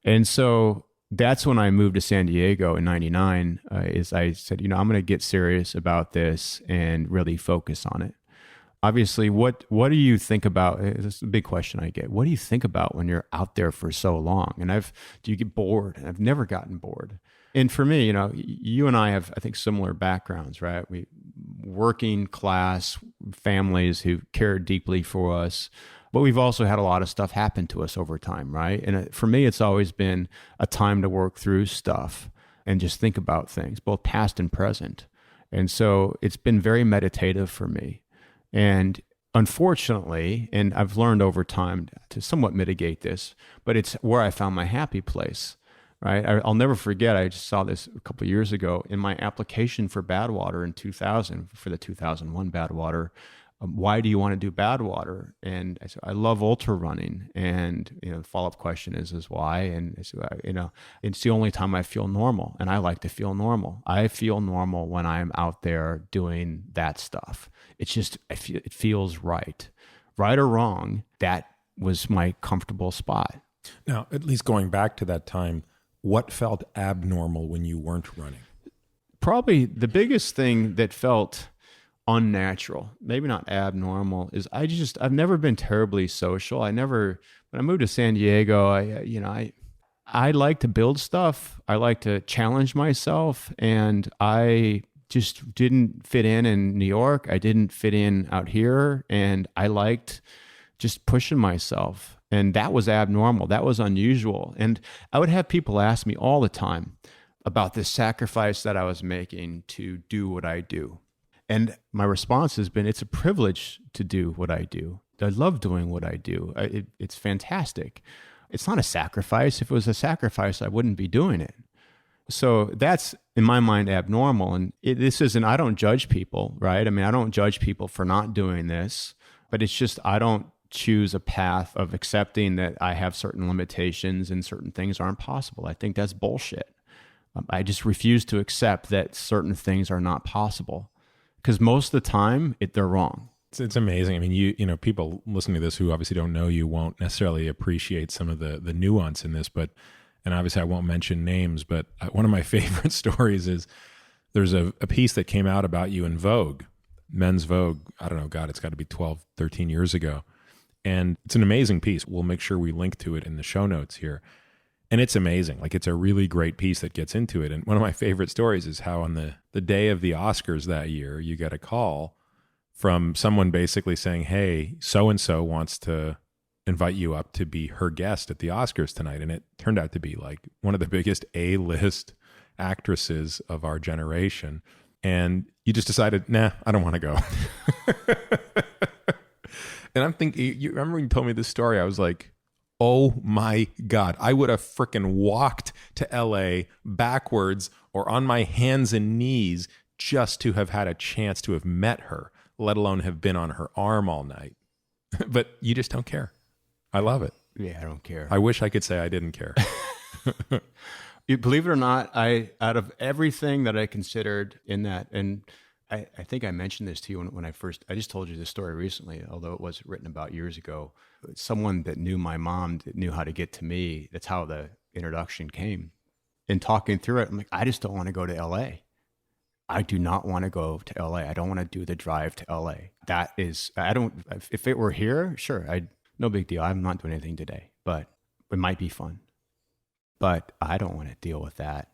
And so that's when I moved to San Diego in 99, is I said, I'm going to get serious about this and really focus on it. Obviously, what do you think about, this is a big question I get, what do you think about when you're out there for so long? And do you get bored? And I've never gotten bored. And for me, you and I have, I think, similar backgrounds, right? We working class families who care deeply for us, but we've also had a lot of stuff happen to us over time, right? And for me, it's always been a time to work through stuff and just think about things, both past and present. And so it's been very meditative for me. And unfortunately, and I've learned over time to somewhat mitigate this, but it's where I found my happy place, right? I'll never forget, I just saw this a couple of years ago in my application for Badwater in 2000, for the 2001 Badwater. Why do you want to do Badwater? And I said, I love ultra running. And, the follow-up question is why? And I said, it's the only time I feel normal, and I like to feel normal. I feel normal when I'm out there doing that stuff. It's just, it feels right. Right or wrong, that was my comfortable spot. Now, at least going back to that time, what felt abnormal when you weren't running? Probably the biggest thing that felt unnatural, maybe not abnormal, is I've never been terribly social. When I moved to San Diego, I like to build stuff. I like to challenge myself, and I just didn't fit in New York. I didn't fit in out here, and I liked just pushing myself. And that was abnormal. That was unusual. And I would have people ask me all the time about this sacrifice that I was making to do what I do. And my response has been, it's a privilege to do what I do. I love doing what I do. It's fantastic. It's not a sacrifice. If it was a sacrifice, I wouldn't be doing it. So that's, in my mind, abnormal. And this isn't, I don't judge people, right? I mean, I don't judge people for not doing this, but it's just, I don't choose a path of accepting that I have certain limitations and certain things aren't possible. I think that's bullshit. I just refuse to accept that certain things are not possible, because most of the time they're wrong. It's amazing. I mean, you know, people listening to this who obviously don't know you won't necessarily appreciate some of the nuance in this, but, and obviously I won't mention names, but one of my favorite stories is there's a piece that came out about you in Vogue, Men's Vogue. I don't know, God, it's got to be 12, 13 years ago. And it's an amazing piece. We'll make sure we link to it in the show notes here. And it's amazing. Like, it's a really great piece that gets into it. And one of my favorite stories is how on the day of the Oscars that year, you get a call from someone basically saying, hey, so-and-so wants to invite you up to be her guest at the Oscars tonight. And it turned out to be like one of the biggest A-list actresses of our generation. And you just decided, nah, I don't want to go. And I'm thinking, you remember when you told me this story, I was like, oh my God, I would have freaking walked to LA backwards or on my hands and knees just to have had a chance to have met her, let alone have been on her arm all night. But you just don't care. I love it. Yeah, I don't care. I wish I could say I didn't care. You believe it or not, out of everything that I considered in that, and I think I mentioned this to you when I just told you this story recently, although it was written about years ago. Someone that knew my mom, that knew how to get to me, that's how the introduction came. In talking through it, I'm like, I just don't want to go to LA. I do not want to go to LA. I don't want to do the drive to LA. That is, if it were here, sure, no big deal. I'm not doing anything today, but it might be fun. But I don't want to deal with that.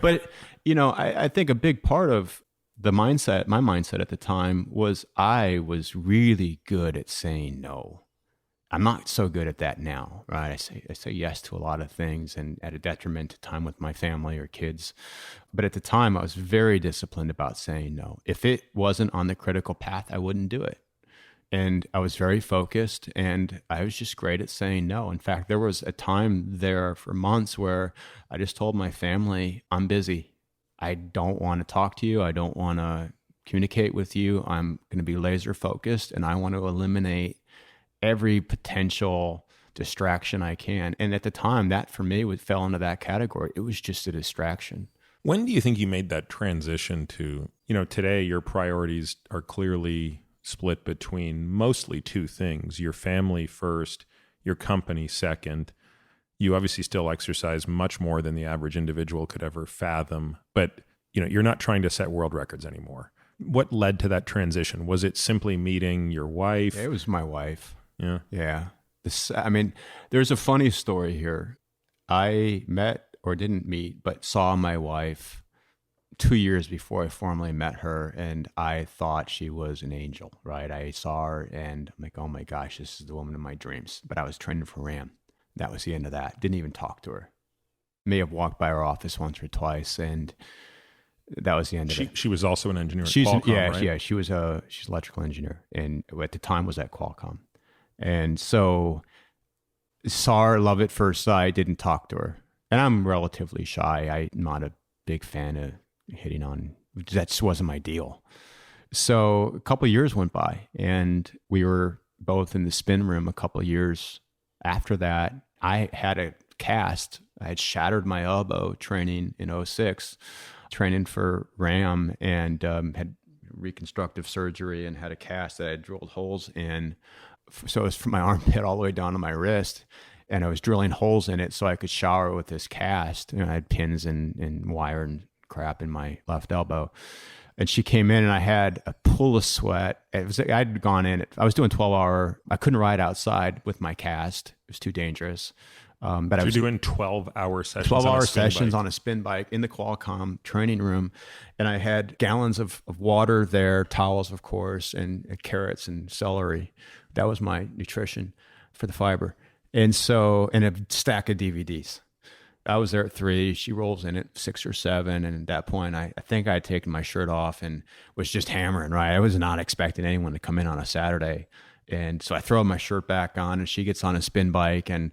But, you know, I think a big part of my mindset at the time was I was really good at saying no. I'm not so good at that now, right? I say yes to a lot of things, and at a detriment to time with my family or kids. But at the time, I was very disciplined about saying no. If it wasn't on the critical path, I wouldn't do it. And I was very focused, and I was just great at saying no. In fact, there was a time there for months where I just told my family, I'm busy. I don't want to talk to you. I don't want to communicate with you. I'm going to be laser focused, and I want to eliminate every potential distraction I can. And at the time, that for me fell into that category. It was just a distraction. When do you think you made that transition to, you know, today your priorities are clearly split between mostly two things: your family first, your company second. You obviously still exercise much more than the average individual could ever fathom, but you know, you're not trying to set world records anymore. What led to that transition? Was it simply meeting your wife? It was my wife. Yeah. Yeah. There's a funny story here. I met, or didn't meet, but saw my wife 2 years before I formally met her, and I thought she was an angel, right? I saw her and I'm like, oh my gosh, this is the woman of my dreams. But I was training for RAAM. That was the end of that. Didn't even talk to her. May have walked by her office once or twice, and that was the end of it. She was also an engineer at Qualcomm, right? Yeah, she's an electrical engineer, and at the time was at Qualcomm. And so saw her, love at first sight, didn't talk to her. And I'm relatively shy. I'm not a big fan of hitting on, that just wasn't my deal. So a couple of years went by, and we were both in the spin room a couple of years after that. I had a cast. I had shattered my elbow training in 2006, training for RAAM, and had reconstructive surgery and had a cast that I had drilled holes in. So it was from my armpit all the way down to my wrist, and I was drilling holes in it so I could shower with this cast. You know, I had pins and wire and crap in my left elbow. And she came in, and I had a pool of sweat. I'd gone in. I was doing 12-hour. I couldn't ride outside with my cast. It was too dangerous. But I was doing 12-hour sessions. 12-hour sessions on a spin bike in the Qualcomm training room, and I had gallons of water there, towels, of course, and carrots and celery. That was my nutrition for the fiber, and a stack of DVDs. I was there at 3. She rolls in at 6 or 7. And at that point, I think I had taken my shirt off and was just hammering, right? I was not expecting anyone to come in on a Saturday. And so I throw my shirt back on, and she gets on a spin bike, and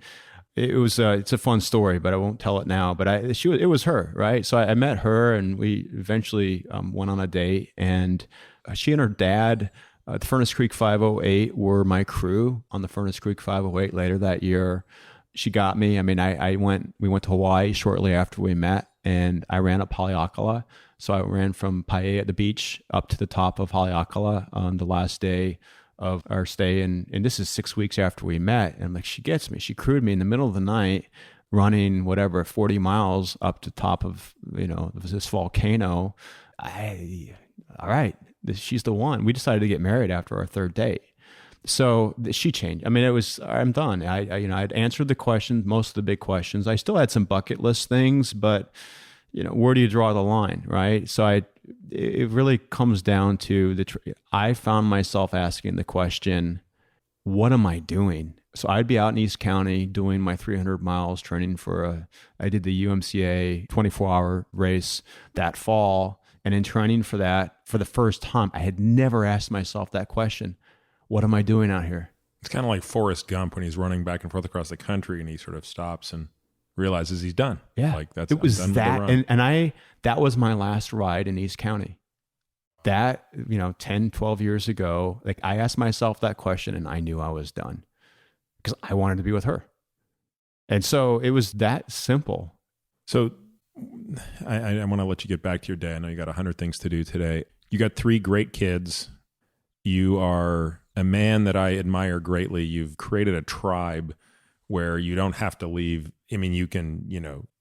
it's a fun story, but I won't tell it now. But it was her, right? So I met her, and we eventually went on a date, and she and her dad, the Furnace Creek 508, were my crew on the Furnace Creek 508 later that year. She got me. I mean, we went to Hawaii shortly after we met, and I ran up Haleakala. So I ran from Paia at the beach up to the top of Haleakala on the last day of our stay. And this is 6 weeks after we met. And I'm like, she gets me. She crewed me in the middle of the night running 40 miles up to top of, this volcano. All right, she's the one. We decided to get married after our third date. So she changed. I mean, I'm done. I'd answered the questions, most of the big questions. I still had some bucket list things, but where do you draw the line, right? So it really comes down to I found myself asking the question, what am I doing? So I'd be out in East County doing my 300 miles training I did the UMCA 24-hour race that fall. And in training for that, for the first time, I had never asked myself that question. What am I doing out here? It's kind of like Forrest Gump when he's running back and forth across the country and he sort of stops and realizes he's done. Yeah. Like it was that. And that was my last ride in East County. That, 10, 12 years ago, like I asked myself that question and I knew I was done because I wanted to be with her. And so it was that simple. So I want to let you get back to your day. I know you got 100 things to do today. You got 3 great kids. You are a man that I admire greatly. You've created a tribe where you don't have to leave. I mean, you can,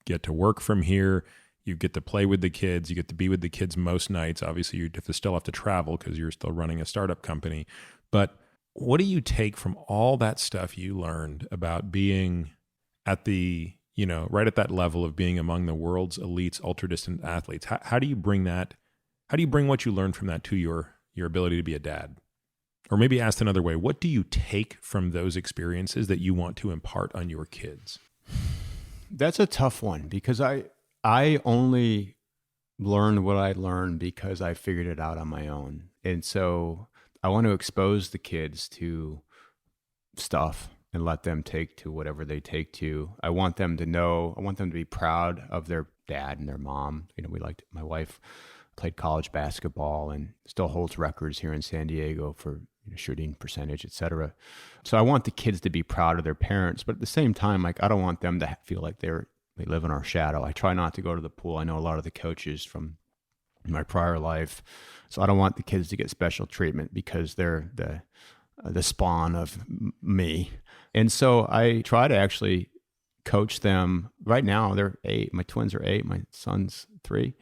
get to work from here. You get to play with the kids. You get to be with the kids most nights. Obviously, you still have to travel because you're still running a startup company. But what do you take from all that stuff you learned about being at the, right at that level of being among the world's elites, ultra-distance athletes? How do you bring that? How do you bring what you learned from that to your ability to be a dad? Or maybe asked another way, what do you take from those experiences that you want to impart on your kids? That's a tough one because I only learned what I learned because I figured it out on my own. And so I want to expose the kids to stuff and let them take to whatever they take to. I want them to be proud of their dad and their mom. My wife played college basketball and still holds records here in San Diego for shooting percentage, et cetera. So I want the kids to be proud of their parents, but at the same time, I don't want them to feel like they live in our shadow. I try not to go to the pool. I know a lot of the coaches from my prior life, so I don't want the kids to get special treatment because they're the spawn of me. And so I try to actually coach them. Right now, they're 8. My twins are 8. My son's 3.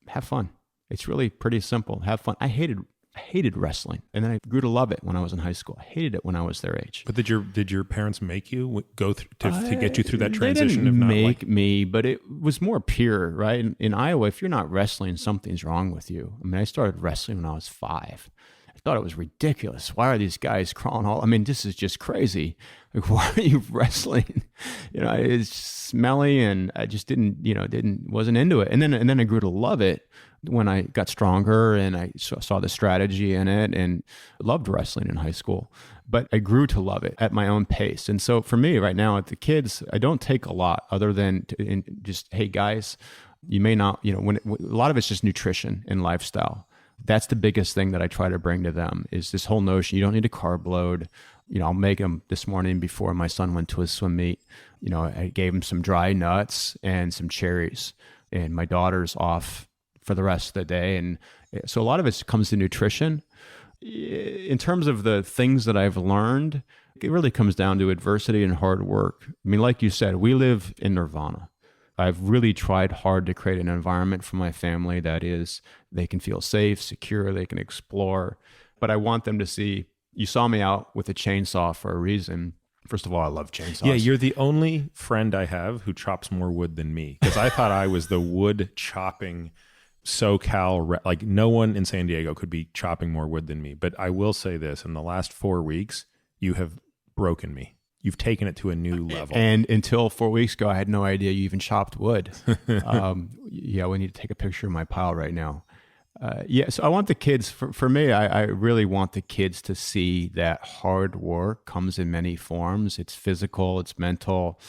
Have fun. It's really pretty simple. Have fun. I hated wrestling, and then I grew to love it when I was in high school. I hated it when I was their age. But did your parents make you go through to get you through that transition? They didn't make me, but it was more pure, right? In Iowa, if you're not wrestling, something's wrong with you. I mean, I started wrestling when I was 5. I thought it was ridiculous. Why are these guys crawling all? I mean, this is just crazy. Like, why are you wrestling? It's smelly, and I just wasn't into it. And then I grew to love it when I got stronger and I saw the strategy in it and loved wrestling in high school. But I grew to love it at my own pace. And so for me right now, at the kids, I don't take a lot other than just, hey guys, you may not, a lot of it's just nutrition and lifestyle. That's the biggest thing that I try to bring to them is this whole notion. You don't need to carb load. I'll make them this morning before my son went to his swim meet. I gave him some dry nuts and some cherries, and my daughter's off for the rest of the day. And so a lot of it comes to nutrition. In terms of the things that I've learned, it really comes down to adversity and hard work. I mean, like you said, we live in nirvana. I've really tried hard to create an environment for my family that is, they can feel safe, secure, they can explore. But I want them to see, you saw me out with a chainsaw for a reason. First of all, I love chainsaws. Yeah, you're the only friend I have who chops more wood than me, because I thought I was the wood chopping SoCal, like no one in San Diego could be chopping more wood than me. But I will say this, in the last 4 weeks, you have broken me. You've taken it to a new level. And until 4 weeks ago, I had no idea you even chopped wood. Yeah, we need to take a picture of my pile right now. Yeah, so I want the kids, for me, I really want the kids to see that hard work comes in many forms. It's physical, it's mental,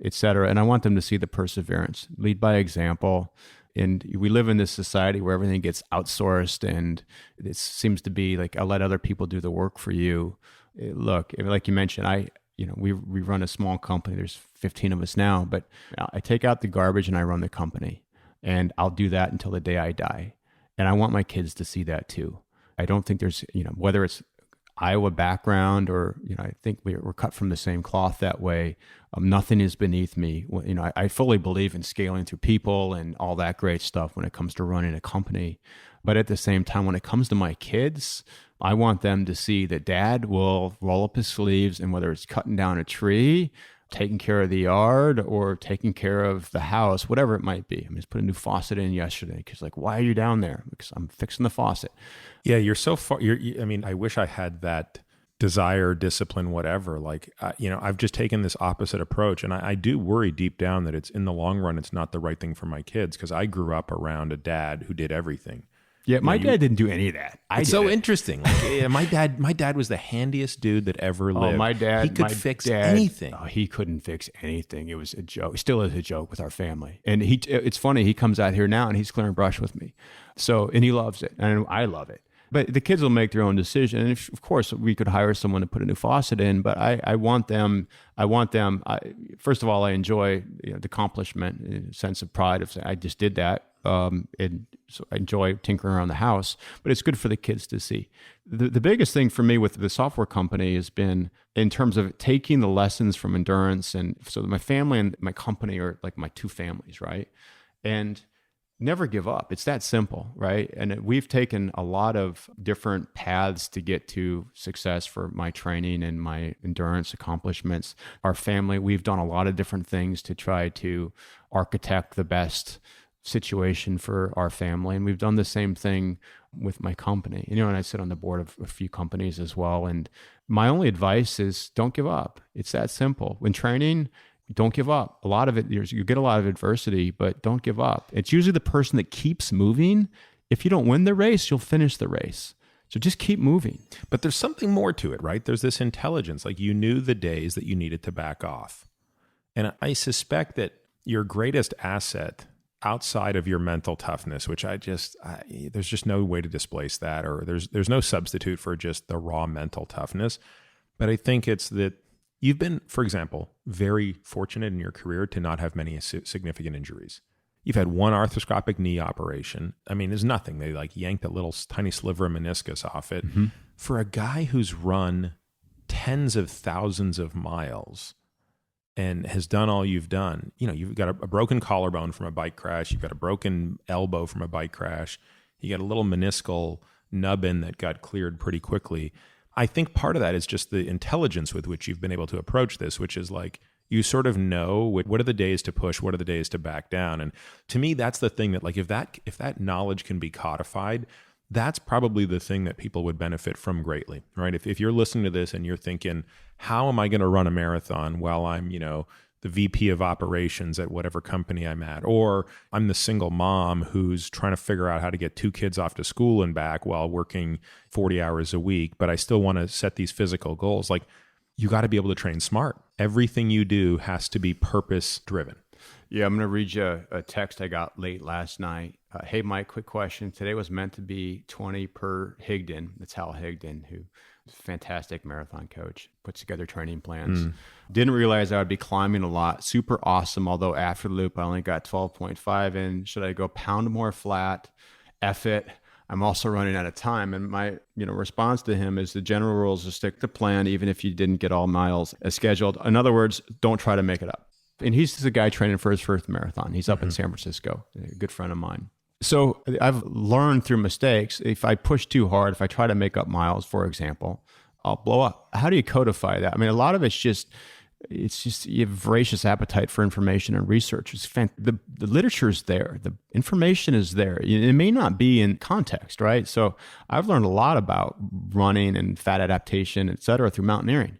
et cetera. And I want them to see the perseverance, lead by example. And we live in this society where everything gets outsourced, and it seems to be like, I'll let other people do the work for you. Look, like you mentioned, we run a small company. There's 15 of us now, but I take out the garbage and I run the company, and I'll do that until the day I die. And I want my kids to see that too. I don't think there's, whether it's Iowa background or, I think we're cut from the same cloth that way. Nothing is beneath me. I fully believe in scaling through people and all that great stuff when it comes to running a company. But at the same time, when it comes to my kids, I want them to see that dad will roll up his sleeves, and whether it's cutting down a tree, taking care of the yard, or taking care of the house, whatever it might be. I just put a new faucet in yesterday because, like, why are you down there? Because I'm fixing the faucet. Yeah, you're so far. I wish I had that desire, discipline, whatever. Like, I've just taken this opposite approach, and I do worry deep down that it's in the long run, it's not the right thing for my kids, because I grew up around a dad who did everything. Yeah, my dad didn't do any of that. It's so interesting. Like, my dad was the handiest dude that ever lived. Oh, my dad, he could fix anything. Oh, he couldn't fix anything. It was a joke. Still is a joke with our family. And it's funny. He comes out here now and he's clearing brush with me. And he loves it, and I love it. But the kids will make their own decision. And of course, we could hire someone to put a new faucet in. But I want them. First of all, I enjoy the accomplishment, sense of pride of saying I just did that. And so I enjoy tinkering around the house, but it's good for the kids to see. The biggest thing for me with the software company has been in terms of taking the lessons from endurance. And so my family and my company are like my two families, right? And never give up. It's that simple, right? And we've taken a lot of different paths to get to success for my training and my endurance accomplishments. Our family, we've done a lot of different things to try to architect the best situation for our family. And we've done the same thing with my company. And I sit on the board of a few companies as well. And my only advice is don't give up. It's that simple. When training, don't give up. A lot of it, you get a lot of adversity, but don't give up. It's usually the person that keeps moving. If you don't win the race, you'll finish the race. So just keep moving. But there's something more to it, right? There's this intelligence. Like, you knew the days that you needed to back off. And I suspect that your greatest asset outside of your mental toughness, which there's just no way to displace that, or there's no substitute for just the raw mental toughness. But I think it's that you've been, for example, very fortunate in your career to not have many significant injuries. You've had one arthroscopic knee operation. I mean, there's nothing. They yanked that little tiny sliver of meniscus off it. Mm-hmm. For a guy who's run tens of thousands of miles and has done all you've done, you've got a broken collarbone from a bike crash. You've got a broken elbow from a bike crash. You got a little meniscal nubbin that got cleared pretty quickly. I think part of that is just the intelligence with which you've been able to approach this, which is like, you sort of know what are the days to push, what are the days to back down. And to me, that's the thing that, like, if that knowledge can be codified, that's probably the thing that people would benefit from greatly, right? If you're listening to this and you're thinking, how am I going to run a marathon while I'm, the VP of operations at whatever company I'm at, or I'm the single mom who's trying to figure out how to get two kids off to school and back while working 40 hours a week, but I still want to set these physical goals. Like, you got to be able to train smart. Everything you do has to be purpose driven. Yeah, I'm going to read you a text I got late last night. Hey, Mike, quick question. Today was meant to be 20 per Higdon. That's Hal Higdon, who is a fantastic marathon coach, puts together training plans. Didn't realize I would be climbing a lot. Super awesome, although after the loop, I only got 12.5 in. Should I go pound more flat? F it. I'm also running out of time. And my response to him is the general rule is to stick to plan, even if you didn't get all miles as scheduled. In other words, don't try to make it up. And he's just a guy training for his first marathon. He's up in San Francisco, a good friend of mine. So I've learned through mistakes, if I push too hard, if I try to make up miles, for example, I'll blow up. How do you codify that? I mean, a lot of it's just you have voracious appetite for information and research. The literature is there. The information is there. It may not be in context, right? So I've learned a lot about running and fat adaptation, et cetera, through mountaineering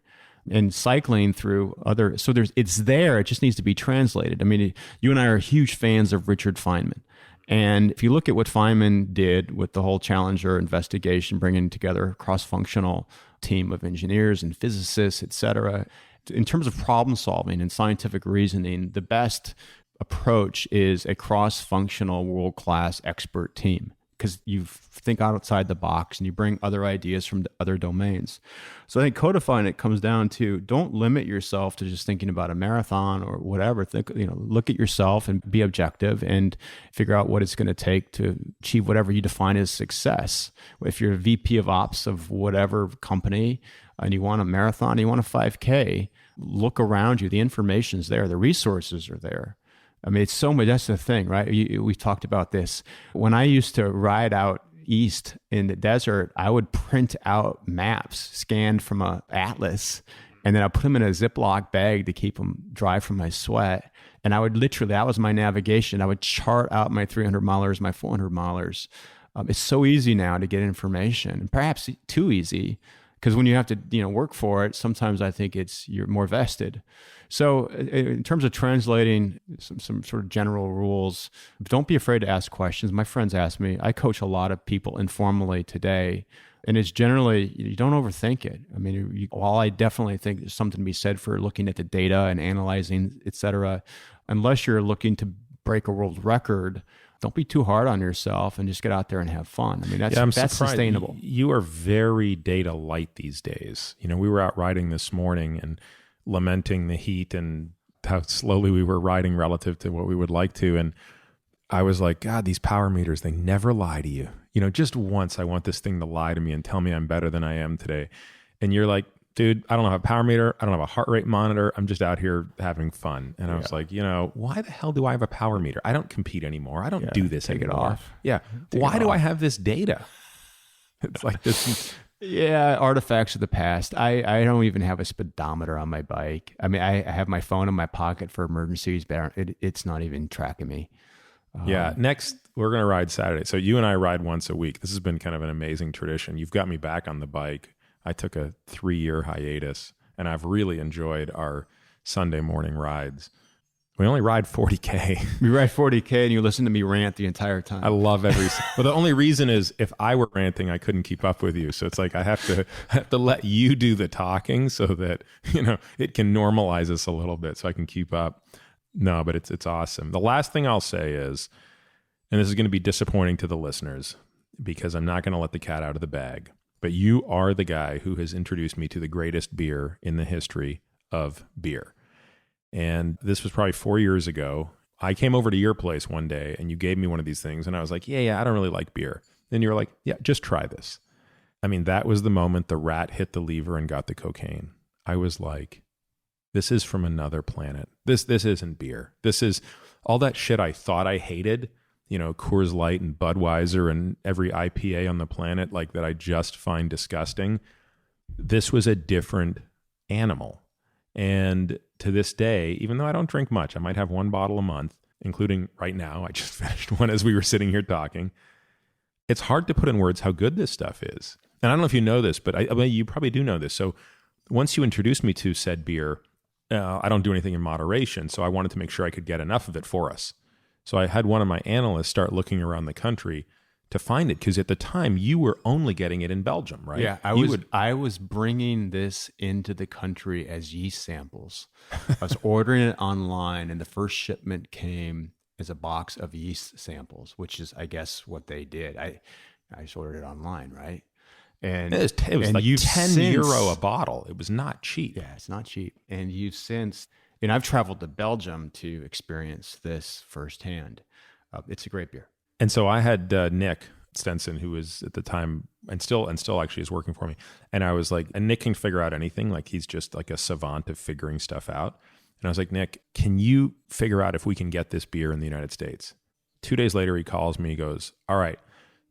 and cycling through other. So it's there. It just needs to be translated. I mean, you and I are huge fans of Richard Feynman. And if you look at what Feynman did with the whole Challenger investigation, bringing together a cross-functional team of engineers and physicists, et cetera, in terms of problem solving and scientific reasoning, the best approach is a cross-functional, world-class expert team, because you think outside the box and you bring other ideas from other domains. So I think codifying it comes down to, don't limit yourself to just thinking about a marathon or whatever. Look at yourself and be objective and figure out what it's going to take to achieve whatever you define as success. If you're a VP of ops of whatever company and you want a marathon, you want a 5K, look around you. The information's there. The resources are there. I mean, it's so much. That's the thing, right? We've talked about this. When I used to ride out east in the desert, I would print out maps scanned from an atlas, and then I'd put them in a Ziploc bag to keep them dry from my sweat. And I would literally, that was my navigation. I would chart out my 300 milers, my 400 milers. It's so easy now to get information, perhaps too easy, because when you have to work for it, sometimes I think you're more vested. So in terms of translating some sort of general rules, don't be afraid to ask questions. My friends ask me. I coach a lot of people informally today, and it's generally, you don't overthink it. I mean, while I definitely think there's something to be said for looking at the data and analyzing, et cetera, unless you're looking to break a world record, don't be too hard on yourself and just get out there and have fun. I mean, that's sustainable. You are very data light these days. We were out riding this morning and lamenting the heat and how slowly we were riding relative to what we would like to. And I was like, God, these power meters, they never lie to you. Just once I want this thing to lie to me and tell me I'm better than I am today. And you're like, dude, I don't have a power meter. I don't have a heart rate monitor. I'm just out here having fun. And I was like, why the hell do I have a power meter? I don't compete anymore. I don't do this anymore. Take it off. Yeah. Why do I have this data? It's like this. Yeah, artifacts of the past. I don't even have a speedometer on my bike. I mean, I have my phone in my pocket for emergencies, but it's not even tracking me. Yeah. Next, we're going to ride Saturday. So you and I ride once a week. This has been kind of an amazing tradition. You've got me back on the bike. I took a 3-year hiatus, and I've really enjoyed our Sunday morning rides. We only ride 40K. We ride 40K and you listen to me rant the entire time. I love every... Well, the only reason is if I were ranting, I couldn't keep up with you. So it's like I have to let you do the talking so that, it can normalize us a little bit so I can keep up. No, but it's awesome. The last thing I'll say is, and this is going to be disappointing to the listeners because I'm not going to let the cat out of the bag, but you are the guy who has introduced me to the greatest beer in the history of beer. And this was probably 4 years ago. I came over to your place one day and you gave me one of these things. And I was like, yeah, I don't really like beer. Then you were like, yeah, just try this. I mean, that was the moment the rat hit the lever and got the cocaine. I was like, this is from another planet. This isn't beer. This is all that shit I thought I hated, Coors Light and Budweiser and every IPA on the planet, like that I just find disgusting. This was a different animal. And to this day, even though I don't drink much, I might have one bottle a month, including right now. I just finished one as we were sitting here talking. It's hard to put in words how good this stuff is. And I don't know if you know this, but I mean, you probably do know this. So once you introduced me to said beer, I don't do anything in moderation. So I wanted to make sure I could get enough of it for us. So I had one of my analysts start looking around the country to find it, because at the time you were only getting it in Belgium, right? Yeah, I was bringing this into the country as yeast samples. I was ordering it online, and the first shipment came as a box of yeast samples, which is, I guess, what they did. I just ordered it online, right? And it was like €10 a bottle. It was not cheap. Yeah, it's not cheap. And I've traveled to Belgium to experience this firsthand. It's a great beer. And so I had Nick Stenson, who was at the time and still actually is working for me. And I was like, and Nick can figure out anything. Like, he's just like a savant of figuring stuff out. And I was like, Nick, can you figure out if we can get this beer in the United States? 2 days later, he calls me. He goes, all right,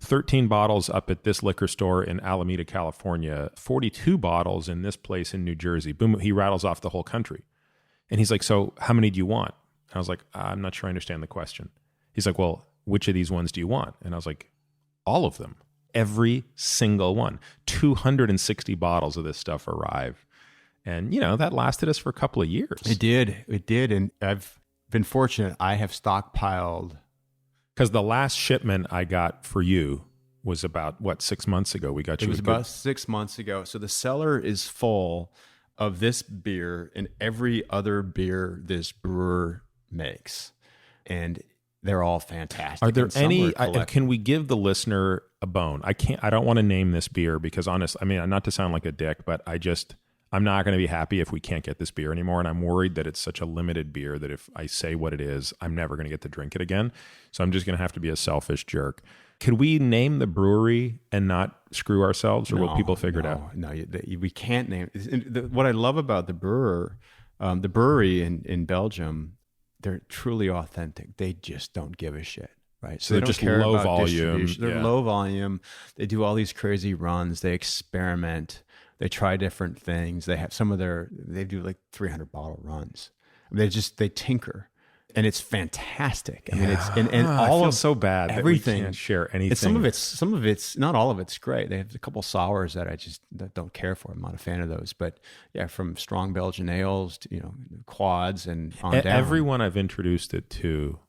13 bottles up at this liquor store in Alameda, California, 42 bottles in this place in New Jersey. Boom, he rattles off the whole country. And he's like, so how many do you want? And I was like, I'm not sure I understand the question. He's like, well, which of these ones do you want? And I was like, all of them. Every single one. 260 bottles of this stuff arrived. And, that lasted us for a couple of years. It did. And I've been fortunate. I have stockpiled Because the last shipment I got for you was about, 6 months ago? We got you. It was about 6 months ago. So the cellar is full of this beer and every other beer this brewer makes. And they're all fantastic. Are there any, can we give the listener a bone? I don't want to name this beer because not to sound like a dick, but I'm not going to be happy if we can't get this beer anymore. And I'm worried that it's such a limited beer that if I say what it is, I'm never going to get to drink it again. So I'm just going to have to be a selfish jerk. Could we name the brewery and not screw ourselves, or will people figure it out? No, we can't name it. What I love about the brewery in Belgium, they're truly authentic. They just don't give a shit, right? So they're just low volume. They're low volume. They do all these crazy runs. They experiment. They try different things. They have they do like 300 bottle runs. They tinker. And it's fantastic. I mean, it's and all I feel of so bad everything. That we can't share anything. Some of it's not all of it's great. They have a couple sours that don't care for. I'm not a fan of those. But yeah, from strong Belgian ales to quads and on down. Everyone I've introduced it to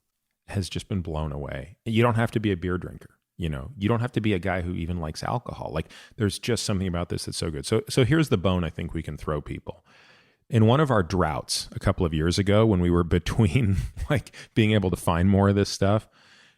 has just been blown away. You don't have to be a beer drinker. You don't have to be a guy who even likes alcohol. Like, there's just something about this that's so good. So here's the bone I think we can throw people. In one of our droughts a couple of years ago, when we were between being able to find more of this stuff,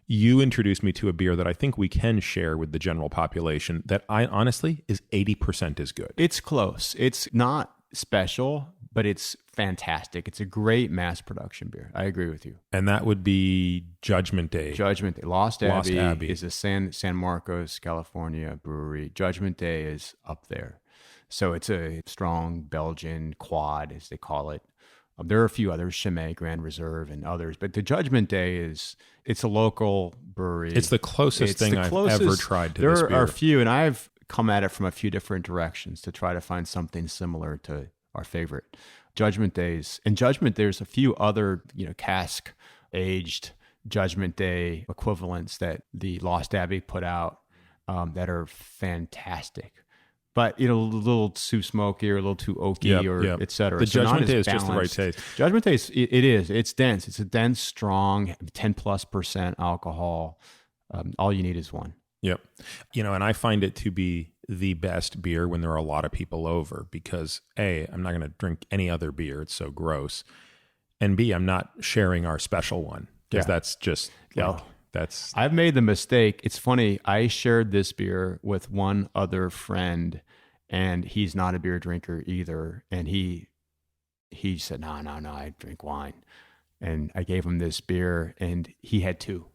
you introduced me to a beer that I think we can share with the general population that I honestly is 80% as good. It's close. It's not special, but it's fantastic. It's a great mass production beer. I agree with you. And that would be Judgment Day. Judgment Day. Lost Abbey is a San Marcos, California brewery. Judgment Day is up there. So it's a strong Belgian quad, as they call it. There are a few others, Chimay, Grand Reserve, and others. But the Judgment Day it's a local brewery. It's the closest thing I've ever tried to this beer. There are a few, and I've come at it from a few different directions to try to find something similar to our favorite. Judgment Days. In Judgment, there's a few other, cask aged Judgment Day equivalents that the Lost Abbey put out that are fantastic. But, a little too smoky or a little too oaky et cetera. The Judgment Day is just the right taste. Judgment Day, it is. It's dense. It's a dense, strong, 10+% alcohol. All you need is one. Yep. And I find it to be the best beer when there are a lot of people over because A, I'm not going to drink any other beer. It's so gross. And B, I'm not sharing our special one because that's just I've made the mistake. It's funny. I shared this beer with one other friend and he's not a beer drinker either. And he said, no, I drink wine. And I gave him this beer and he had two.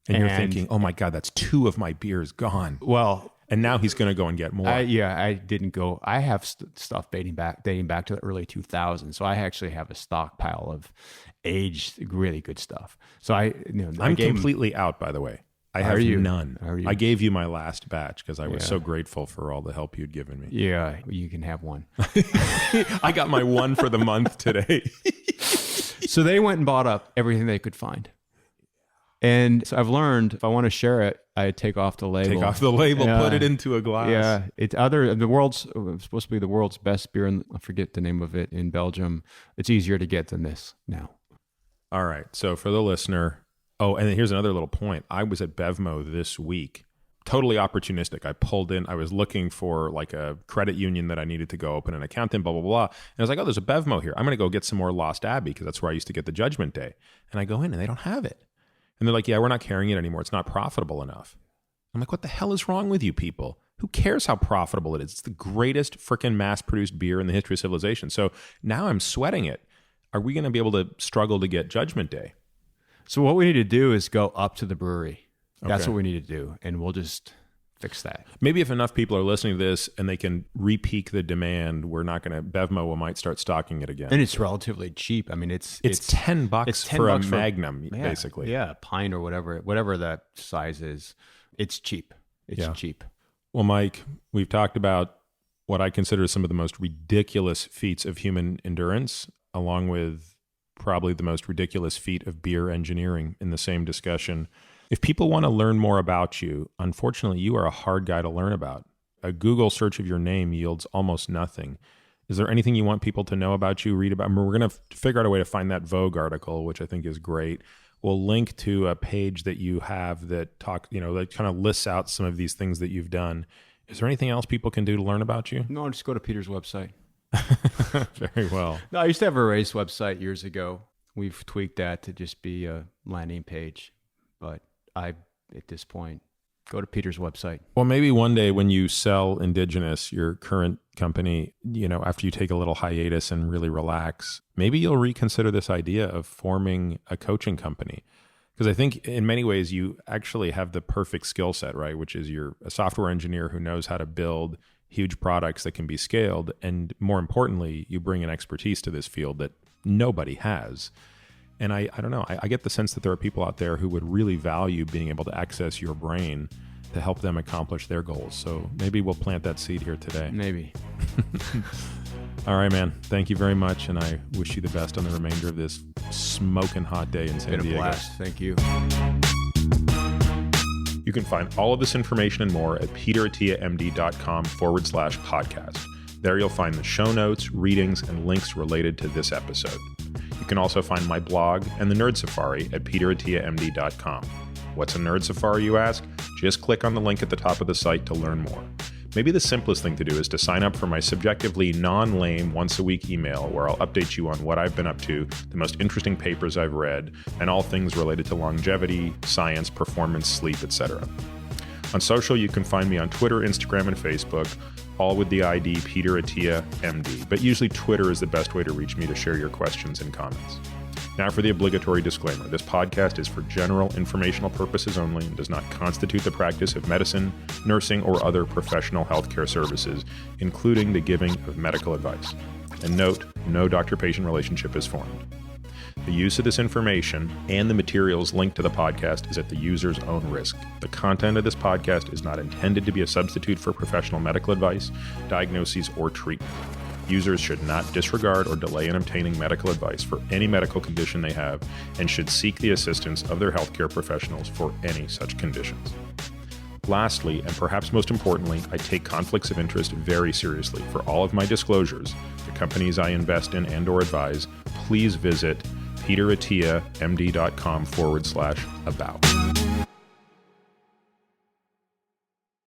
And you're thinking, oh my God, that's two of my beers gone. Well, and now he's going to go and get more. I didn't go. I have stuff dating back to the early 2000s. So I actually have a stockpile of aged, really good stuff. So I'm completely out, by the way. I have none. I gave you my last batch because I was so grateful for all the help you'd given me. Yeah, you can have one. I got my one for the month today. So they went and bought up everything they could find. And so I've learned if I want to share it, I take off the label. Put it into a glass. Yeah, it's supposed to be the world's best beer, and I forget the name of it in Belgium. It's easier to get than this now. All right. So for the listener, and here's another little point. I was at Bevmo this week, totally opportunistic. I pulled in. I was looking for like a credit union that I needed to go open an account in. Blah blah blah. And I was like, oh, there's a Bevmo here. I'm going to go get some more Lost Abbey because that's where I used to get the Judgment Day. And I go in and they don't have it. And they're like, yeah, we're not carrying it anymore. It's not profitable enough. I'm like, what the hell is wrong with you people? Who cares how profitable it is? It's the greatest freaking mass-produced beer in the history of civilization. So now I'm sweating it. Are we going to be able to struggle to get Judgment Day? So what we need to do is go up to the brewery. That's what we need to do. And we'll just fix that. Maybe if enough people are listening to this and they can re-peak the demand, we're not going to, Bevmo might start stocking it again. And it's relatively cheap. I mean, it's $10 for a Magnum, basically. Yeah, a pint or whatever that size is. It's cheap. It's cheap. Well, Mike, we've talked about what I consider some of the most ridiculous feats of human endurance, along with probably the most ridiculous feat of beer engineering in the same discussion. If people want to learn more about you, unfortunately, you are a hard guy to learn about. A Google search of your name yields almost nothing. Is there anything you want people to know about you, read about? I mean, we're going to figure out a way to find that Vogue article, which I think is great. we'll link to a page that you have that that kind of lists out some of these things that you've done. Is there anything else people can do to learn about you? No, just go to Peter's website. Very well. No, I used to have a race website years ago. We've tweaked that to just be a landing page. But at this point, go to Peter's website. Well, maybe one day when you sell Indigenous, your current company, after you take a little hiatus and really relax, maybe you'll reconsider this idea of forming a coaching company. Because I think in many ways you actually have the perfect skill set, right? Which is you're a software engineer who knows how to build huge products that can be scaled. And more importantly, you bring an expertise to this field that nobody has. And I don't know, I get the sense that there are people out there who would really value being able to access your brain to help them accomplish their goals. So maybe we'll plant that seed here today. Maybe. All right, man. Thank you very much. And I wish you the best on the remainder of this smoking hot day in San Diego. Been a blast. Thank you. You can find all of this information and more at peterattiamd.com/podcast. There you'll find the show notes, readings, and links related to this episode. You can also find my blog and the Nerd Safari at peterattiamd.com. What's a Nerd Safari, you ask? Just click on the link at the top of the site to learn more. Maybe the simplest thing to do is to sign up for my subjectively non-lame once-a-week email where I'll update you on what I've been up to, the most interesting papers I've read, and all things related to longevity, science, performance, sleep, etc. On social, you can find me on Twitter, Instagram, and Facebook, all with the ID Peter Attia, MD, but usually Twitter is the best way to reach me to share your questions and comments. Now for the obligatory disclaimer. This podcast is for general informational purposes only and does not constitute the practice of medicine, nursing, or other professional healthcare services, including the giving of medical advice. And note, no doctor-patient relationship is formed. The use of this information and the materials linked to the podcast is at the user's own risk. The content of this podcast is not intended to be a substitute for professional medical advice, diagnoses, or treatment. Users should not disregard or delay in obtaining medical advice for any medical condition they have and should seek the assistance of their healthcare professionals for any such conditions. Lastly, and perhaps most importantly, I take conflicts of interest very seriously. For all of my disclosures, the companies I invest in and/or advise, please visit peterattiamd.com/about.